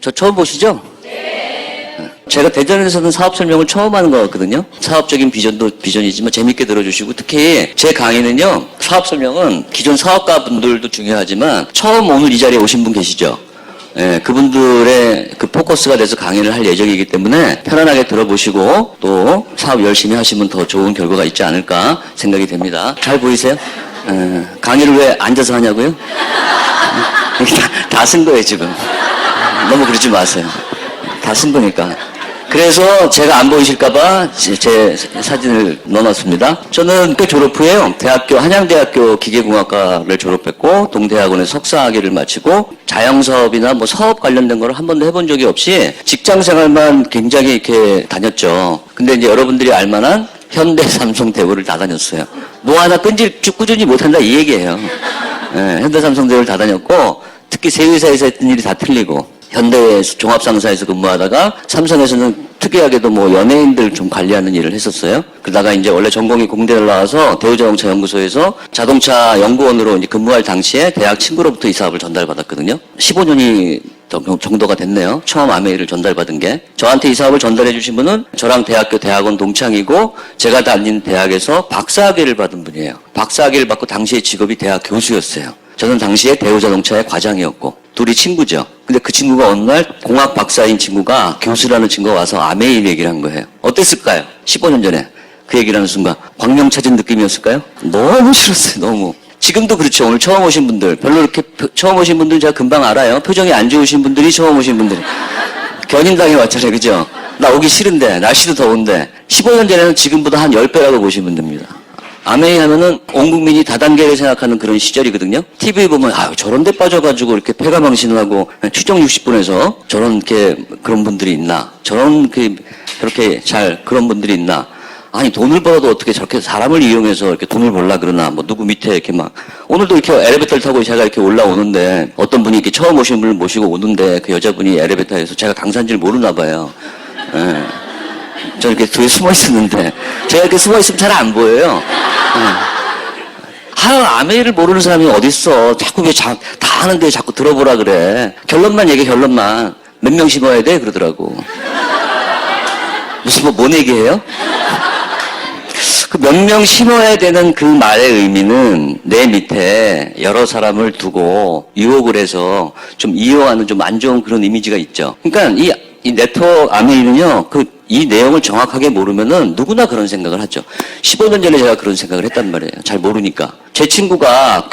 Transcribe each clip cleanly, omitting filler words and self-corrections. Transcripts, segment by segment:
저 처음 보시죠? 제가 대전에서는 사업 설명을 처음 하는 것 같거든요. 사업적인 비전도 비전이지만 재밌게 들어주시고, 특히 제 강의는요, 사업 설명은 기존 사업가 분들도 중요하지만 처음 오늘 이 자리에 오신 분 계시죠? 예, 그분들의 그 포커스가 돼서 강의를 할 예정이기 때문에 편안하게 들어보시고 또 사업 열심히 하시면 더 좋은 결과가 있지 않을까 생각이 됩니다. 잘 보이세요? 예, 강의를 왜 앉아서 하냐고요? 다 쓴 거예요, 지금. 너무 그러지 마세요. 다 쓴 거니까. 그래서 제가 안 보이실까봐 제 사진을 넣어놨습니다. 저는 그 졸업 후에요. 한양대학교 기계공학과를 졸업했고, 동대학원에서 석사학위를 마치고, 자영사업이나 뭐 사업 관련된 걸 한 번도 해본 적이 없이 직장 생활만 굉장히 이렇게 다녔죠. 근데 이제 여러분들이 알만한 현대, 삼성, 대우를 다 다녔어요. 뭐 하나 꾸준히 못한다 이 얘기예요. 네, 현대, 삼성, 대우를 다 다녔고, 특히 세 회사에서 했던 일이 다 틀리고, 현대 종합상사에서 근무하다가 삼성에서는 특이하게도 뭐 연예인들 좀 관리하는 일을 했었어요. 그러다가 이제 원래 전공이 공대를 나와서 대우자동차 연구소에서 자동차 연구원으로 이제 근무할 당시에 대학 친구로부터 이 사업을 전달받았거든요. 15년이 정도가 됐네요. 처음 아메이를 전달받은 게. 저한테 이 사업을 전달해 주신 분은 저랑 대학원 동창이고 제가 다닌 대학에서 박사학위를 받은 분이에요. 박사학위를 받고 당시에 직업이 대학 교수였어요. 저는 당시에 대우자동차의 과장이었고 둘이 친구죠. 근데 그 친구가 어느 날 공학 박사인 친구가 교수라는 친구가 와서 아메이 얘기를 한 거예요. 어땠을까요? 15년 전에 그 얘기를 하는 순간 광명 찾은 느낌이었을까요? 너무 싫었어요. 너무. 지금도 그렇죠. 오늘 처음 오신 분들 별로 이렇게 처음 오신 분들 제가 금방 알아요. 표정이 안 좋으신 분들이 처음 오신 분들 견인당해 왔잖아요. 그죠? 나 오기 싫은데 날씨도 더운데 15년 전에는 지금보다 한 10배라고 보시면 됩니다. 아메이 하면은 온 국민이 다단계를 생각하는 그런 시절이거든요. TV 보면 저런 데 빠져가지고 이렇게 폐가망신하고 추정 60분에서 저런 그런 분들이 있나? 그렇게 잘 그런 분들이 있나? 아니 돈을 벌어도 어떻게 저렇게 사람을 이용해서 이렇게 돈을 벌라 그러나? 뭐 누구 밑에 이렇게 막 오늘도 이렇게 엘리베이터를 타고 제가 이렇게 올라오는데 어떤 분이 이렇게 처음 오신 분을 모시고 오는데 그 여자분이 엘리베이터에서 제가 강사인지를 모르나 봐요. 예. 저 이렇게 뒤에 숨어 있었는데 제가 이렇게 숨어 있으면 잘 안 보여요. 아메이를 모르는 사람이 어딨어. 자꾸 왜 다 하는데 자꾸 들어보라 그래. 결론만 얘기해. 결론만. 몇 명 심어야 돼 그러더라고. 무슨 뭔 얘기해요? 그 몇 명 심어야 되는 그 말의 의미는 내 밑에 여러 사람을 두고 유혹을 해서 좀 이용하는 좀 안 좋은 그런 이미지가 있죠. 그러니까 이 네트워크 아메이는요, 이 내용을 정확하게 모르면은 누구나 그런 생각을 하죠. 15년 전에 제가 그런 생각을 했단 말이에요. 잘 모르니까. 제 친구가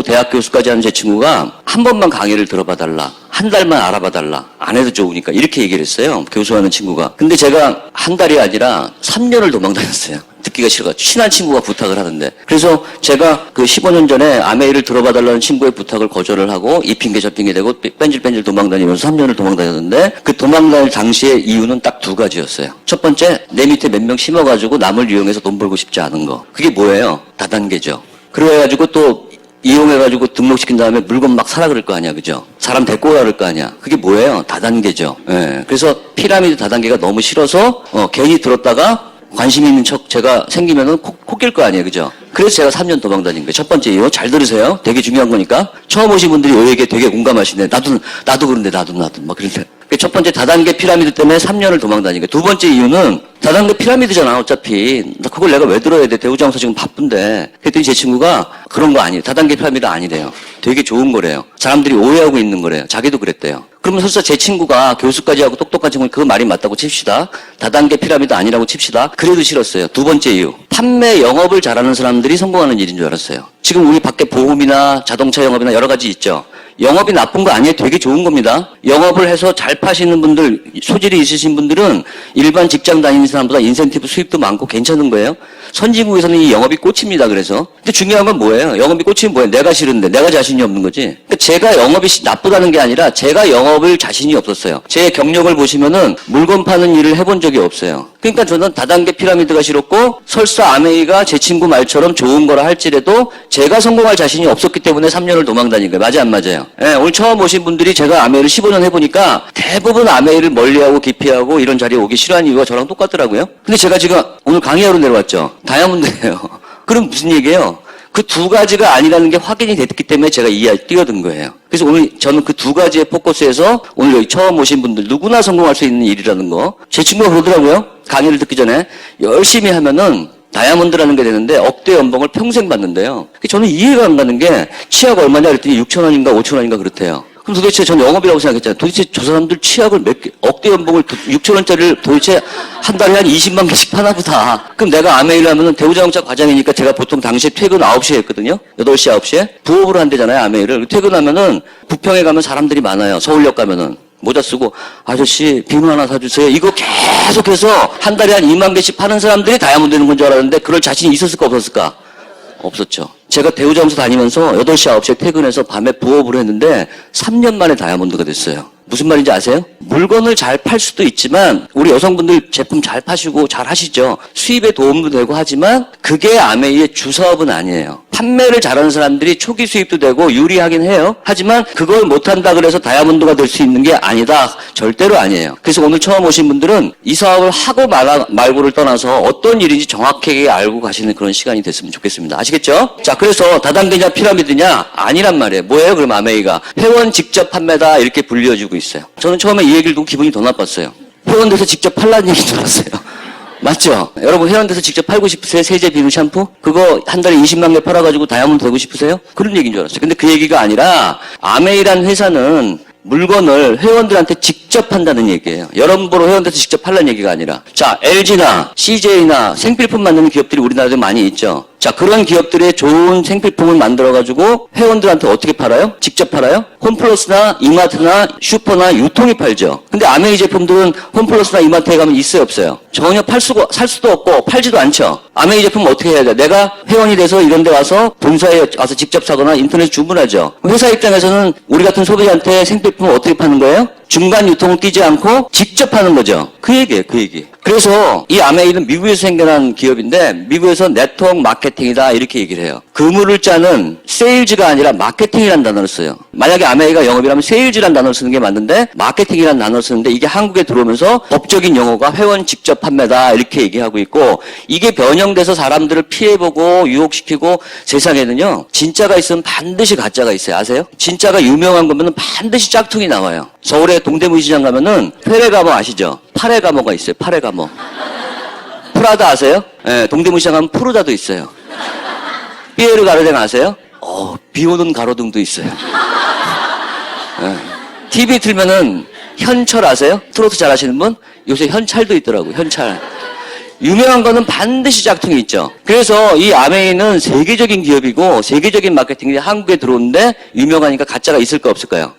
대학 교수까지 하는 제 친구가 한 번만 강의를 들어봐 달라. 한 달만 알아봐 달라. 안 해도 좋으니까. 이렇게 얘기를 했어요. 교수하는 친구가. 근데 제가 한 달이 아니라 3년을 도망 다녔어요. 듣기가 싫어가지고. 친한 친구가 부탁을 하는데. 그래서 제가 그 15년 전에 아메이를 들어봐 달라는 친구의 부탁을 거절을 하고 이 핑계 저 핑계 대고 뺀질뺀질 도망 다니면서 3년을 도망 다녔는데 그 도망 다닐 당시의 이유는 딱 두 가지였어요. 첫 번째, 내 밑에 몇 명 심어가지고 남을 이용해서 돈 벌고 싶지 않은 거. 그게 뭐예요? 다단계죠. 그래가지고 또 이용해가지고 등록시킨 다음에 물건 막 사라 그럴 거 아니야, 그죠? 사람 데리고 오라 그럴 거 아니야. 그게 뭐예요? 다단계죠. 예. 그래서 피라미드 다단계가 너무 싫어서 괜히 들었다가 관심 있는 척 제가 생기면은 코낄 거 아니에요, 그죠? 그래서 제가 3년 도망 다닌 거예요. 첫 번째 이유, 잘 들으세요. 되게 중요한 거니까. 처음 오신 분들이 이 얘기에 되게 공감하시네. 나도 그런데, 나도, 막 그런데. 첫 번째 다단계 피라미드 때문에 3년을 도망 다닌 거예요. 두 번째 이유는 다단계 피라미드잖아, 어차피. 그걸 내가 왜 들어야 돼? 대우장사 지금 바쁜데. 그랬더니 제 친구가 그런 거 아니에요. 다단계 피라미드 아니래요. 되게 좋은 거래요. 사람들이 오해하고 있는 거래요. 자기도 그랬대요. 그러면 설사 제 친구가 교수까지 하고 똑똑한 친구는 그 말이 맞다고 칩시다. 다단계 피라미드 아니라고 칩시다. 그래도 싫었어요. 두 번째 이유. 판매 영업을 잘하는 사람들이 성공하는 일인 줄 알았어요. 지금 우리 밖에 보험이나 자동차 영업이나 여러 가지 있죠. 영업이 나쁜 거 아니에요. 되게 좋은 겁니다. 영업을 해서 잘 파시는 분들, 소질이 있으신 분들은 일반 직장 다니는 사람보다 인센티브 수입도 많고 괜찮은 거예요. 선진국에서는 이 영업이 꽂힙니다. 그래서. 근데 중요한 건 뭐예요? 영업이 꽂히면 뭐예요? 내가 싫은데 내가 자신이 없는 거지. 그러니까 제가 영업이 나쁘다는 게 아니라 제가 영업을 자신이 없었어요. 제 경력을 보시면은 물건 파는 일을 해본 적이 없어요. 그러니까 저는 다단계 피라미드가 싫었고 설사 아메이가 제 친구 말처럼 좋은 거라 할지라도 제가 성공할 자신이 없었기 때문에 3년을 도망 다닌 거예요. 맞아 안 맞아요? 예, 오늘 처음 오신 분들이 제가 아메이를 15년 해보니까 대부분 아메이를 멀리하고 기피하고 이런 자리에 오기 싫어하는 이유가 저랑 똑같더라고요. 근데 제가 지금 오늘 강의하러 내려왔죠. 다이아몬드예요. 그럼 무슨 얘기예요? 그 두 가지가 아니라는 게 확인이 됐기 때문에 제가 뛰어든 거예요. 그래서 오늘 저는 그 두 가지에 포커스해서 오늘 여기 처음 오신 분들 누구나 성공할 수 있는 일이라는 거. 제 친구가 그러더라고요. 강의를 듣기 전에 열심히 하면은 다이아몬드라는 게 되는데 억대 연봉을 평생 받는데요. 저는 이해가 안 가는 게 치약 얼마냐 그랬더니 6,000원인가 5,000원인가 그렇대요. 그럼 도대체 전 영업이라고 생각했잖아요. 도대체 저 사람들 치약을 억대 연봉을 6,000원짜리를 도대체 한 달에 한 20만 개씩 파나 보다. 그럼 내가 아메이를 하면은 대우자동차 과장이니까 제가 보통 당시에 퇴근 9시에 했거든요. 8시, 9시에. 부업으로 한대잖아요, 아메이를. 퇴근하면은 부평에 가면 사람들이 많아요. 서울역 가면은. 모자 쓰고 아저씨 비누 하나 사주세요. 이거 계속해서 한 달에 한 2만 개씩 파는 사람들이 다이아몬드 되는 건 줄 알았는데 그럴 자신이 있었을까 없었을까? 없었죠. 제가 대우자동차 다니면서 8시, 9시에 퇴근해서 밤에 부업을 했는데 3년 만에 다이아몬드가 됐어요. 무슨 말인지 아세요? 물건을 잘 팔 수도 있지만 우리 여성분들 제품 잘 파시고 잘 하시죠. 수입에 도움도 되고 하지만 그게 아메이의 주사업은 아니에요. 판매를 잘하는 사람들이 초기 수입도 되고 유리하긴 해요. 하지만 그걸 못한다 그래서 다이아몬드가 될 수 있는 게 아니다. 절대로 아니에요. 그래서 오늘 처음 오신 분들은 이 사업을 하고 말고를 떠나서 어떤 일인지 정확하게 알고 가시는 그런 시간이 됐으면 좋겠습니다. 아시겠죠? 자, 그래서 다단계냐 피라미드냐 아니란 말이에요. 뭐예요? 그럼 아메이가 회원 직접 판매다 이렇게 불려주고 있어요. 저는 처음에 이 얘기를 듣고 기분이 더 나빴어요. 회원돼서 직접 팔라는 얘기인 줄 알았어요. 맞죠? 여러분 회원돼서 직접 팔고 싶으세요? 세제 비누 샴푸? 그거 한 달에 20만 개 팔아가지고 다이아몬드 되고 싶으세요? 그런 얘기인 줄 알았어요. 근데 그 얘기가 아니라 아메이란 회사는 물건을 회원들한테 직접 판다는 얘기예요. 여러분 보러 회원돼서 직접 팔라는 얘기가 아니라. 자, LG나 CJ나 생필품 만드는 기업들이 우리나라에 많이 있죠. 자, 그런 기업들의 좋은 생필품을 만들어가지고 회원들한테 어떻게 팔아요? 직접 팔아요? 홈플러스나 이마트나 슈퍼나 유통이 팔죠. 근데 아메이 제품들은 홈플러스나 이마트에 가면 있어요, 없어요? 전혀 살 수도 없고 팔지도 않죠. 아메이 제품 어떻게 해야 돼? 내가 회원이 돼서 이런 데 와서 본사에 와서 직접 사거나 인터넷 주문하죠. 회사 입장에서는 우리 같은 소비자한테 생필품을 어떻게 파는 거예요? 중간 유통을 끼지 않고 직접 하는 거죠. 그 얘기예요, 그 얘기. 그래서 이 아메이는 미국에서 생겨난 기업인데 미국에서 네트워크 마케팅이다 이렇게 얘기를 해요. 그물을 짜는 세일즈가 아니라 마케팅이라는 단어를 써요. 만약에 아메이가 영업이라면 세일즈라는 단어를 쓰는 게 맞는데 마케팅이라는 단어를 쓰는데 이게 한국에 들어오면서 법적인 용어가 회원 직접 판매다 이렇게 얘기하고 있고 이게 변형돼서 사람들을 피해보고 유혹시키고 세상에는요 진짜가 있으면 반드시 가짜가 있어요. 아세요? 진짜가 유명한 거면 반드시 짝퉁이 나와요. 서울에 동대문 시장 가면은 페레가모 아시죠? 파레가모가 있어요. 파레가모. 프라다 아세요? 네, 동대문 시장 가면 프루다도 있어요. 피에르 가르덴 아세요? 비 오는 가로등도 있어요. 네. TV 틀면은 현철 아세요? 트로트 잘하시는 분? 요새 현찰도 있더라고요. 현찰. 유명한 거는 반드시 짝퉁이 있죠. 그래서 이 아메이는 세계적인 기업이고 세계적인 마케팅이 한국에 들어오는데 유명하니까 가짜가 있을까 없을까요?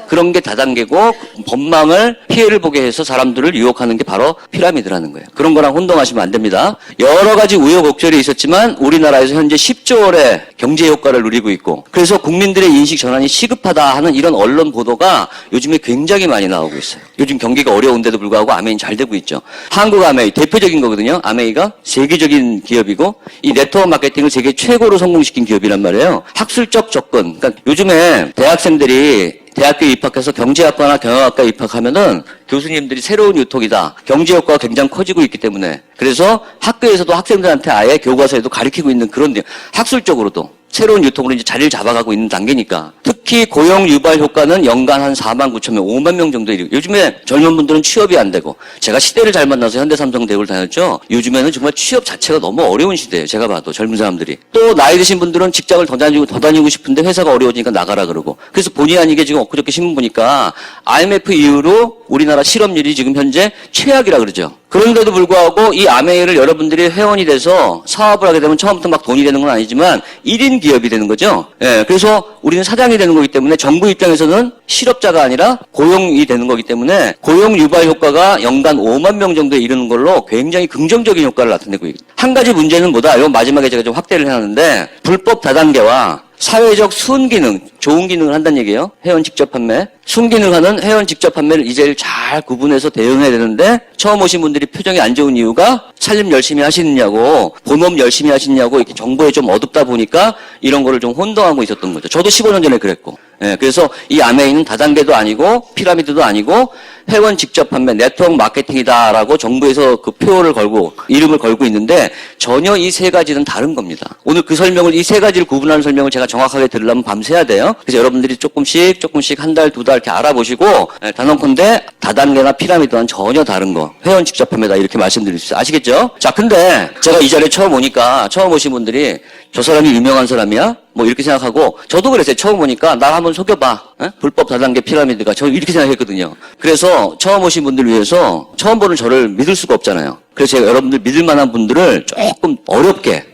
그런 게 다단계고 법망을 피해를 보게 해서 사람들을 유혹하는 게 바로 피라미드라는 거예요. 그런 거랑 혼동하시면 안 됩니다. 여러 가지 우여곡절이 있었지만 우리나라에서 현재 10조 원의 경제 효과를 누리고 있고 그래서 국민들의 인식 전환이 시급하다 하는 이런 언론 보도가 요즘에 굉장히 많이 나오고 있어요. 요즘 경기가 어려운데도 불구하고 아메이는 잘 되고 있죠. 한국 아메이 대표적인 거거든요. 아메이가 세계적인 기업이고 이 네트워크 마케팅을 세계 최고로 성공시킨 기업이란 말이에요. 학술적 접근. 그러니까 요즘에 대학생들이 대학교에 입학해서 경제학과나 경영학과에 입학하면은 교수님들이 새로운 유통이다. 경제 효과가 굉장히 커지고 있기 때문에. 그래서 학교에서도 학생들한테 아예 교과서에도 가르치고 있는 그런 학술적으로도 새로운 유통으로 이제 자리를 잡아가고 있는 단계니까. 특히 고용 유발 효과는 연간 한 4만 9천 명, 5만 명 정도 이르고 요즘에 젊은 분들은 취업이 안 되고 제가 시대를 잘 만나서 현대삼성 대우를 다녔죠. 요즘에는 정말 취업 자체가 너무 어려운 시대예요. 제가 봐도 젊은 사람들이. 또 나이 드신 분들은 직장을 더 다니고 싶은데 회사가 어려워지니까 나가라 그러고. 그래서 본의 아니게 지금 엊그저께 신문 보니까 IMF 이후로 우리나라 실업률이 지금 현재 최악이라 그러죠. 그런데도 불구하고 이 아메이를 여러분들이 회원이 돼서 사업을 하게 되면 처음부터 막 돈이 되는 건 아니지만 1인 기업이 되는 거죠. 예, 그래서 우리는 사장이 되는 거기 때문에 정부 입장에서는 실업자가 아니라 고용이 되는 거기 때문에 고용 유발 효과가 연간 5만 명 정도에 이르는 걸로 굉장히 긍정적인 효과를 나타내고 있습니다. 한 가지 문제는 뭐다? 요 마지막에 제가 좀 확대를 해놨는데 불법 다단계와 사회적 순기능, 좋은 기능을 한다는 얘기예요. 회원 직접 판매. 순기능하는 회원 직접 판매를 이제 잘 구분해서 대응해야 되는데 처음 오신 분들이 표정이 안 좋은 이유가 살림 열심히 하시느냐고 본업 열심히 하시느냐고 이렇게 정보에 좀 어둡다 보니까 이런 거를 좀 혼동하고 있었던 거죠. 저도 15년 전에 그랬고. 예, 그래서 이 아메이는 다단계도 아니고 피라미드도 아니고 회원 직접 판매 네트워크 마케팅이다라고 정부에서 그 표어를 걸고 이름을 걸고 있는데 전혀 이 세 가지는 다른 겁니다. 오늘 그 설명을 이 세 가지를 구분하는 설명을 제가 정확하게 들으려면 밤새야 돼요. 그래서 여러분들이 조금씩 한 달, 두 달 이렇게 알아보시고 단언컨대 다단계나 피라미드와는 전혀 다른 거. 회원 직접 판매다 이렇게 말씀드릴 수 있어요. 아시겠죠? 자, 근데 제가 이 자리에 처음 오니까 처음 오신 분들이 저 사람이 유명한 사람이야? 뭐 이렇게 생각하고 저도 그랬어요. 처음 오니까 나 한번 속여봐. 에? 불법 다단계 피라미드가 저 이렇게 생각했거든요. 그래서 처음 오신 분들 위해서 처음 보는 저를 믿을 수가 없잖아요. 그래서 제가 여러분들 믿을 만한 분들을 조금 어렵게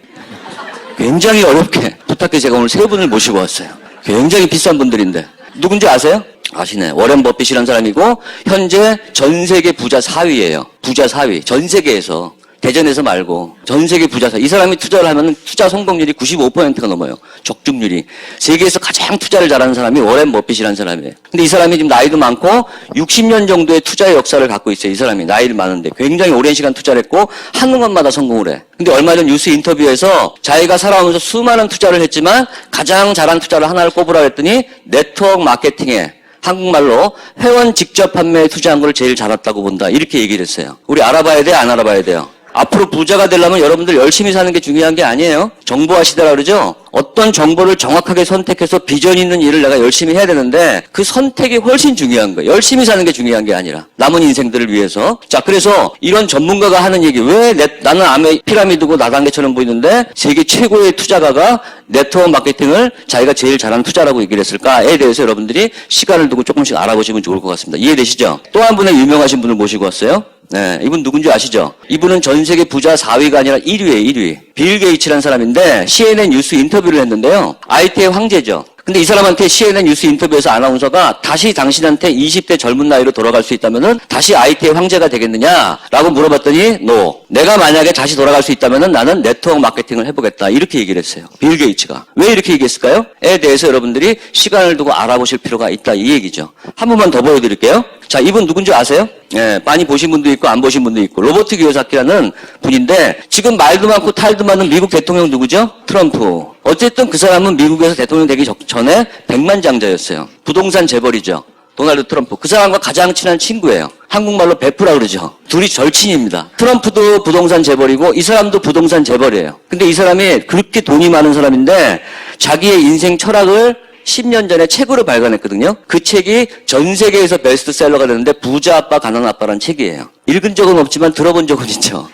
굉장히 어렵게 부탁해 제가 오늘 세 분을 모시고 왔어요. 굉장히 비싼 분들인데 누군지 아세요? 아시네. 워렌 버핏이라는 사람이고 현재 전 세계 부자 4위예요. 부자 4위. 전 세계에서. 대전에서 말고 전 세계 부자 4위. 이 사람이 투자를 하면 투자 성공률이 95%가 넘어요. 적중률이. 세계에서 가장 투자를 잘하는 사람이 워렌 버핏이라는 사람이에요. 근데 이 사람이 지금 나이도 많고 60년 정도의 투자의 역사를 갖고 있어요. 이 사람이 나이를 많은데 굉장히 오랜 시간 투자를 했고 하는 것마다 성공을 해. 근데 얼마 전 뉴스 인터뷰에서 자기가 살아오면서 수많은 투자를 했지만 가장 잘한 투자를 하나를 꼽으라 했더니 네트워크 마케팅에 한국말로 회원 직접 판매에 투자한 걸 제일 잘했다고 본다. 이렇게 얘기를 했어요. 우리 알아봐야 돼? 안 알아봐야 돼요? 앞으로 부자가 되려면 여러분들 열심히 사는 게 중요한 게 아니에요. 정보화 시대라 그러죠? 어떤 정보를 정확하게 선택해서 비전 있는 일을 내가 열심히 해야 되는데 그 선택이 훨씬 중요한 거예요. 열심히 사는 게 중요한 게 아니라 남은 인생들을 위해서. 자, 그래서 이런 전문가가 하는 얘기 왜 나는 아메 피라미드고 나단계처럼 보이는데 세계 최고의 투자가가 네트워크 마케팅을 자기가 제일 잘하는 투자라고 얘기를 했을까에 대해서 여러분들이 시간을 두고 조금씩 알아보시면 좋을 것 같습니다. 이해되시죠? 또 한 분의 유명하신 분을 모시고 왔어요. 네, 이분 누군지 아시죠? 이분은 전 세계 부자 4위가 아니라 1위예요, 1위. 빌 게이츠라는 사람인데 CNN 뉴스 인터뷰를 했는데요. IT의 황제죠. 근데 이 사람한테 CNN 뉴스 인터뷰에서 아나운서가 다시 당신한테 20대 젊은 나이로 돌아갈 수 있다면은 다시 IT의 황제가 되겠느냐라고 물어봤더니 no. 내가 만약에 다시 돌아갈 수 있다면은 나는 네트워크 마케팅을 해보겠다. 이렇게 얘기를 했어요. 빌 게이츠가. 왜 이렇게 얘기했을까요? 에 대해서 여러분들이 시간을 두고 알아보실 필요가 있다. 이 얘기죠. 한 번만 더 보여드릴게요. 자, 이분 누군지 아세요? 예, 많이 보신 분도 있고 안 보신 분도 있고 로버트 기요사키라는 분인데 지금 말도 많고 탈도 많은 미국 대통령 누구죠? 트럼프. 어쨌든 그 사람은 미국에서 대통령 되기 전에 백만장자였어요. 부동산 재벌이죠. 도널드 트럼프. 그 사람과 가장 친한 친구예요. 한국말로 베프라 그러죠. 둘이 절친입니다. 트럼프도 부동산 재벌이고 이 사람도 부동산 재벌이에요. 근데 이 사람이 그렇게 돈이 많은 사람인데 자기의 인생 철학을 10년 전에 책으로 발간했거든요. 그 책이 전 세계에서 베스트셀러가 됐는데 부자 아빠 가난 아빠라는 책이에요. 읽은 적은 없지만 들어본 적은 있죠.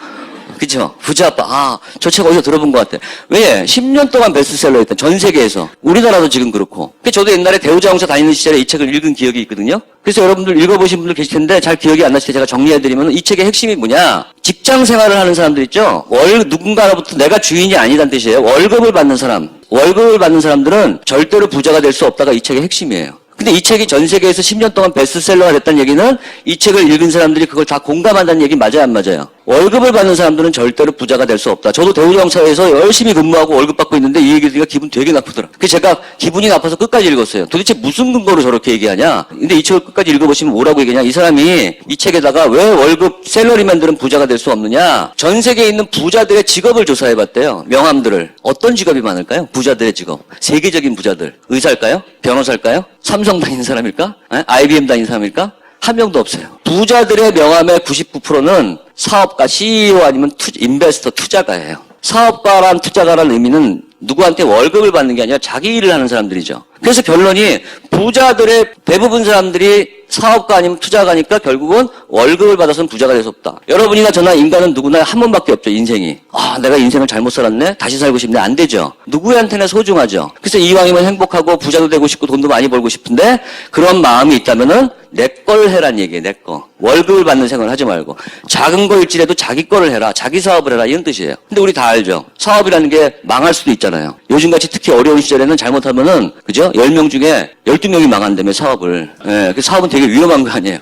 그죠? 부자 아빠. 저 책 어디서 들어본 것 같아. 왜? 10년 동안 베스트셀러였던 전 세계에서. 우리나라도 지금 그렇고. 저도 옛날에 대우자동차 다니는 시절에 이 책을 읽은 기억이 있거든요. 그래서 여러분들 읽어보신 분들 계실 텐데 잘 기억이 안 나실 때 제가 정리해드리면 이 책의 핵심이 뭐냐? 직장 생활을 하는 사람들 있죠? 누군가로부터 내가 주인이 아니란 뜻이에요. 월급을 받는 사람. 월급을 받는 사람들은 절대로 부자가 될 수 없다가 이 책의 핵심이에요. 근데 이 책이 전 세계에서 10년 동안 베스트셀러가 됐다는 얘기는 이 책을 읽은 사람들이 그걸 다 공감한다는 얘기 맞아요, 안 맞아요? 월급을 받는 사람들은 절대로 부자가 될 수 없다. 저도 대우자동차에서 열심히 근무하고 월급 받고 있는데 이 얘기 들으니까 기분 되게 나쁘더라. 그래서 제가 기분이 나빠서 끝까지 읽었어요. 도대체 무슨 근거로 저렇게 얘기하냐? 근데 이 책을 끝까지 읽어보시면 뭐라고 얘기하냐? 이 사람이 이 책에다가 왜 월급 샐러리맨들은 부자가 될 수 없느냐? 전 세계에 있는 부자들의 직업을 조사해봤대요. 명함들을. 어떤 직업이 많을까요? 부자들의 직업. 세계적인 부자들. 의사일까요? 변호사일까요? 삼성 다니는 사람일까? IBM 다니는 사람일까? 한 명도 없어요. 부자들의 명함의 99%는 사업가, CEO 아니면 인베스터, 투자가예요. 사업가란 투자가라는 의미는 누구한테 월급을 받는 게 아니라 자기 일을 하는 사람들이죠. 그래서 결론이 부자들의 대부분 사람들이 사업가 아니면 투자가니까 결국은 월급을 받아서는 부자가 될 수 없다. 여러분이나 저나 인간은 누구나 한 번밖에 없죠, 인생이. 내가 인생을 잘못 살았네? 다시 살고 싶네? 안 되죠. 누구한테나 소중하죠. 그래서 이왕이면 행복하고 부자도 되고 싶고 돈도 많이 벌고 싶은데 그런 마음이 있다면은 내 걸 해란 얘기예요, 내 거. 월급을 받는 생각을 하지 말고. 작은 거일지라도 자기 거를 해라, 자기 사업을 해라, 이런 뜻이에요. 근데 우리 다 알죠. 사업이라는 게 망할 수도 있잖아요. 요즘같이 특히 어려운 시절에는 잘못하면은, 그죠? 10명 중에 12명이 망한다며, 사업을. 예, 그 사업은 되게 위험한 거 아니에요.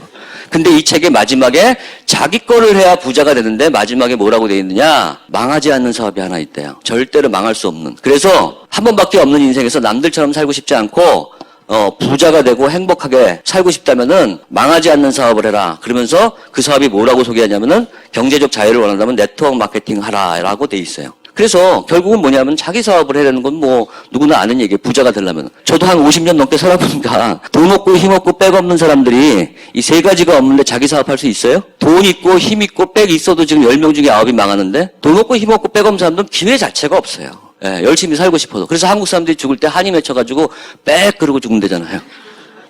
근데 이 책의 마지막에 자기 거를 해야 부자가 되는데 마지막에 뭐라고 돼 있느냐? 망하지 않는 사업이 하나 있대요. 절대로 망할 수 없는. 그래서 한 번밖에 없는 인생에서 남들처럼 살고 싶지 않고 부자가 되고 행복하게 살고 싶다면은 망하지 않는 사업을 해라. 그러면서 그 사업이 뭐라고 소개하냐면은 경제적 자유를 원한다면 네트워크 마케팅 하라라고 돼 있어요. 그래서 결국은 뭐냐면 자기 사업을 해야 되는 건 뭐 누구나 아는 얘기예요. 부자가 되려면. 저도 한 50년 넘게 살아보니까 돈 없고 힘 없고 백 없는 사람들이 이 세 가지가 없는데 자기 사업할 수 있어요? 돈 있고 힘 있고 백 있어도 지금 10명 중에 9이 망하는데 돈 없고 힘 없고 백 없는 사람들은 기회 자체가 없어요. 예, 열심히 살고 싶어도. 그래서 한국 사람들이 죽을 때 한이 맺혀가지고 빽 그러고 죽는다잖아요.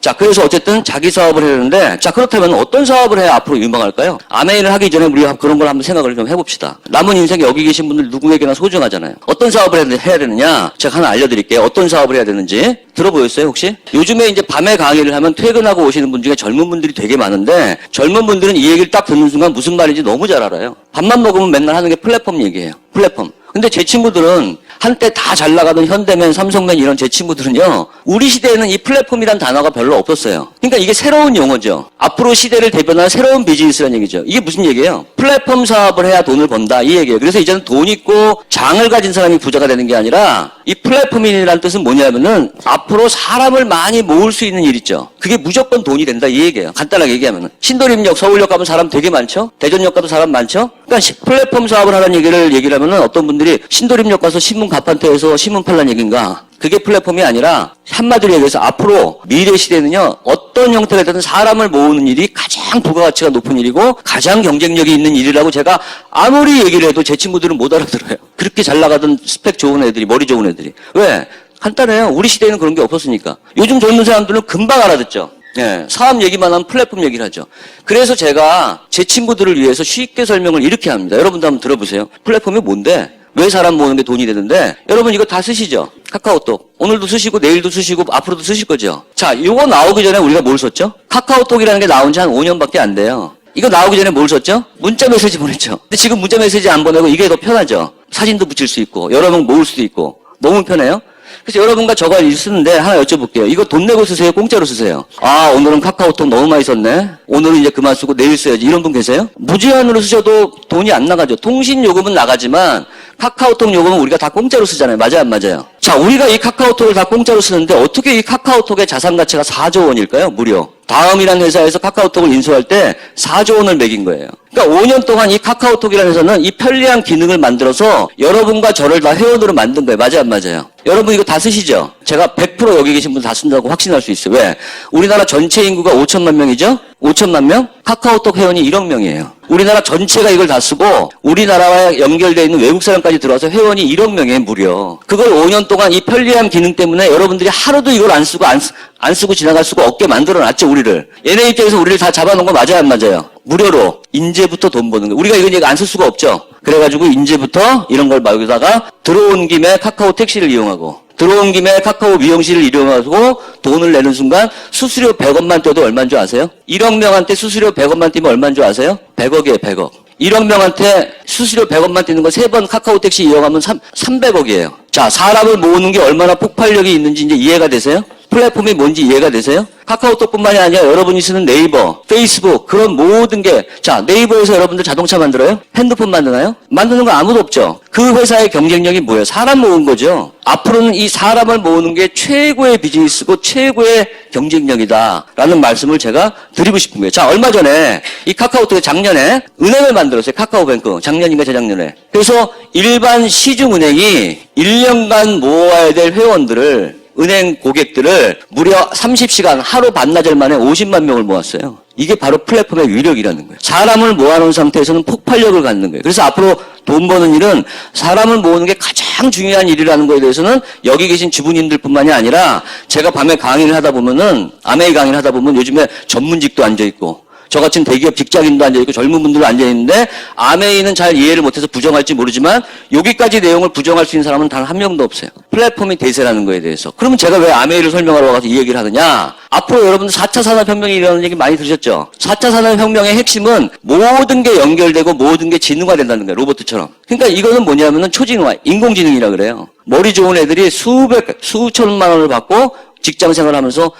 자, 그래서 어쨌든 자기 사업을 해야 되는데, 자, 그렇다면 어떤 사업을 해야 앞으로 유망할까요? 아메이를 하기 전에 우리가 그런 걸 한번 생각을 좀 해봅시다. 남은 인생에 여기 계신 분들 누구에게나 소중하잖아요. 어떤 사업을 해야 되느냐? 제가 하나 알려드릴게요. 어떤 사업을 해야 되는지. 들어보셨어요, 혹시? 요즘에 이제 밤에 강의를 하면 퇴근하고 오시는 분 중에 젊은 분들이 되게 많은데, 젊은 분들은 이 얘기를 딱 듣는 순간 무슨 말인지 너무 잘 알아요. 밥만 먹으면 맨날 하는 게 플랫폼 얘기예요. 플랫폼. 근데 제 친구들은 한때 다 잘 나가던 현대맨, 삼성맨 이런 제 친구들은요, 우리 시대에는 이 플랫폼이란 단어가 별로 없었어요. 그러니까 이게 새로운 용어죠. 앞으로 시대를 대변하는 새로운 비즈니스라는 얘기죠. 이게 무슨 얘기예요? 플랫폼 사업을 해야 돈을 번다 이 얘기예요. 그래서 이제는 돈 있고 장을 가진 사람이 부자가 되는 게 아니라 이 플랫폼이라는 뜻은 뭐냐면은 앞으로 사람을 많이 모을 수 있는 일 있죠. 그게 무조건 돈이 된다 이 얘기예요. 간단하게 얘기하면은 신도림역, 서울역 가면 사람 되게 많죠? 대전역 가도 사람 많죠? 그러니까 플랫폼 사업을 하는 얘기를 하면은 어떤 분들이 신도림역 가서 신문 가판대에서 신문 팔란 얘기인가? 그게 플랫폼이 아니라 한마디로 얘기해서 앞으로 미래 시대는요, 어떤 형태가 되든 사람을 모으는 일이 가장 부가가치가 높은 일이고 가장 경쟁력이 있는 일이라고 제가 아무리 얘기를 해도 제 친구들은 못 알아들어요. 그렇게 잘 나가던 스펙 좋은 애들이, 머리 좋은 애들이. 왜? 간단해요. 우리 시대에는 그런 게 없었으니까. 요즘 젊은 사람들은 금방 알아듣죠. 예, 사업 얘기만 하면 플랫폼 얘기를 하죠. 그래서 제가 제 친구들을 위해서 쉽게 설명을 이렇게 합니다. 여러분도 한번 들어보세요. 플랫폼이 뭔데? 왜 사람 모으는 게 돈이 되는데? 여러분 이거 다 쓰시죠? 카카오톡. 오늘도 쓰시고 내일도 쓰시고 앞으로도 쓰실 거죠? 자, 이거 나오기 전에 우리가 뭘 썼죠? 카카오톡이라는 게 나온 지 한 5년밖에 안 돼요. 이거 나오기 전에 뭘 썼죠? 문자 메시지 보냈죠. 근데 지금 문자 메시지 안 보내고 이게 더 편하죠. 사진도 붙일 수 있고 여러 명 모을 수도 있고 너무 편해요. 그래서 여러분과 저가 일 쓰는데 하나 여쭤볼게요. 이거 돈 내고 쓰세요? 공짜로 쓰세요? 아, 오늘은 카카오톡 너무 많이 썼네. 오늘은 이제 그만 쓰고 내일 써야지. 이런 분 계세요? 무제한으로 쓰셔도 돈이 안 나가죠. 통신 요금은 나가지만 카카오톡 요금은 우리가 다 공짜로 쓰잖아요. 맞아요, 안 맞아요? 자, 우리가 이 카카오톡을 다 공짜로 쓰는데 어떻게 이 카카오톡의 자산 가치가 4조 원일까요? 무려. 다음이라는 회사에서 카카오톡을 인수할 때 4조 원을 매긴 거예요. 그러니까 5년 동안 이 카카오톡이라는 회사는 이 편리한 기능을 만들어서 여러분과 저를 다 회원으로 만든 거예요. 맞아요, 안 맞아요? 여러분 이거 다 쓰시죠? 제가 100% 여기 계신 분 다 쓴다고 확신할 수 있어요. 왜? 우리나라 전체 인구가 5천만 명이죠? 5천만 명? 카카오톡 회원이 1억 명이에요. 우리나라 전체가 이걸 다 쓰고 우리나라와 연결되어 있는 외국 사람까지 들어와서 회원이 1억 명이에요, 무려. 그걸 5년 동안 이 편리한 기능 때문에 여러분들이 하루도 이걸 안 쓰고 지나갈 수가 없게 만들어놨죠, 우리를. 얘네 입장에서 우리를 다 잡아놓은 거 맞아요, 안 맞아요? 무료로 인제부터 돈 버는 거예요. 우리가 이건 안 쓸 수가 없죠. 그래가지고 인제부터 이런 걸 여기다가 들어온 김에 카카오 택시를 이용하고 들어온 김에 카카오 미용실을 이용하고 돈을 내는 순간 수수료 100원만 떼도 얼마인 줄 아세요? 1억 명한테 수수료 100원만 떼면 얼마인 줄 아세요? 100억이에요, 100억. 1억 명한테 수수료 100원만 떼는 거 3번 카카오 택시 이용하면 300억이에요. 자, 사람을 모으는 게 얼마나 폭발력이 있는지 이제 이해가 되세요? 플랫폼이 뭔지 이해가 되세요? 카카오톡뿐만이 아니라 여러분이 쓰는 네이버, 페이스북 그런 모든 게 자, 네이버에서 여러분들 자동차 만들어요? 핸드폰 만드나요? 만드는 거 아무도 없죠. 그 회사의 경쟁력이 뭐예요? 사람 모은 거죠. 앞으로는 이 사람을 모으는 게 최고의 비즈니스고 최고의 경쟁력이다라는 말씀을 제가 드리고 싶은 거예요. 자, 얼마 전에 이 카카오톡이 작년에 은행을 만들었어요. 카카오뱅크. 작년인가 재작년에. 그래서 일반 시중은행이 1년간 모아야 될 회원들을 은행 고객들을 무려 30시간 하루 반나절 만에 50만 명을 모았어요. 이게 바로 플랫폼의 위력이라는 거예요. 사람을 모아놓은 상태에서는 폭발력을 갖는 거예요. 그래서 앞으로 돈 버는 일은 사람을 모으는 게 가장 중요한 일이라는 거에 대해서는 여기 계신 주부님들뿐만이 아니라 제가 밤에 강의를 하다 보면은 아메이 강의를 하다 보면 요즘에 전문직도 앉아있고 저 같은 대기업 직장인도 앉아있고 젊은 분들도 앉아있는데 아메이는 잘 이해를 못해서 부정할지 모르지만 여기까지 내용을 부정할 수 있는 사람은 단 한 명도 없어요. 플랫폼이 대세라는 거에 대해서. 그러면 제가 왜 아메이를 설명하러 와서 이 얘기를 하느냐. 앞으로 여러분들 4차 산업혁명이 일어나는 얘기 많이 들으셨죠? 4차 산업혁명의 핵심은 모든 게 연결되고 모든 게 지능화 된다는 거예요. 로봇처럼. 그러니까 이거는 뭐냐면은 초지능화, 인공지능이라 그래요. 머리 좋은 애들이 수천만 원을 받고 직장 생활하면서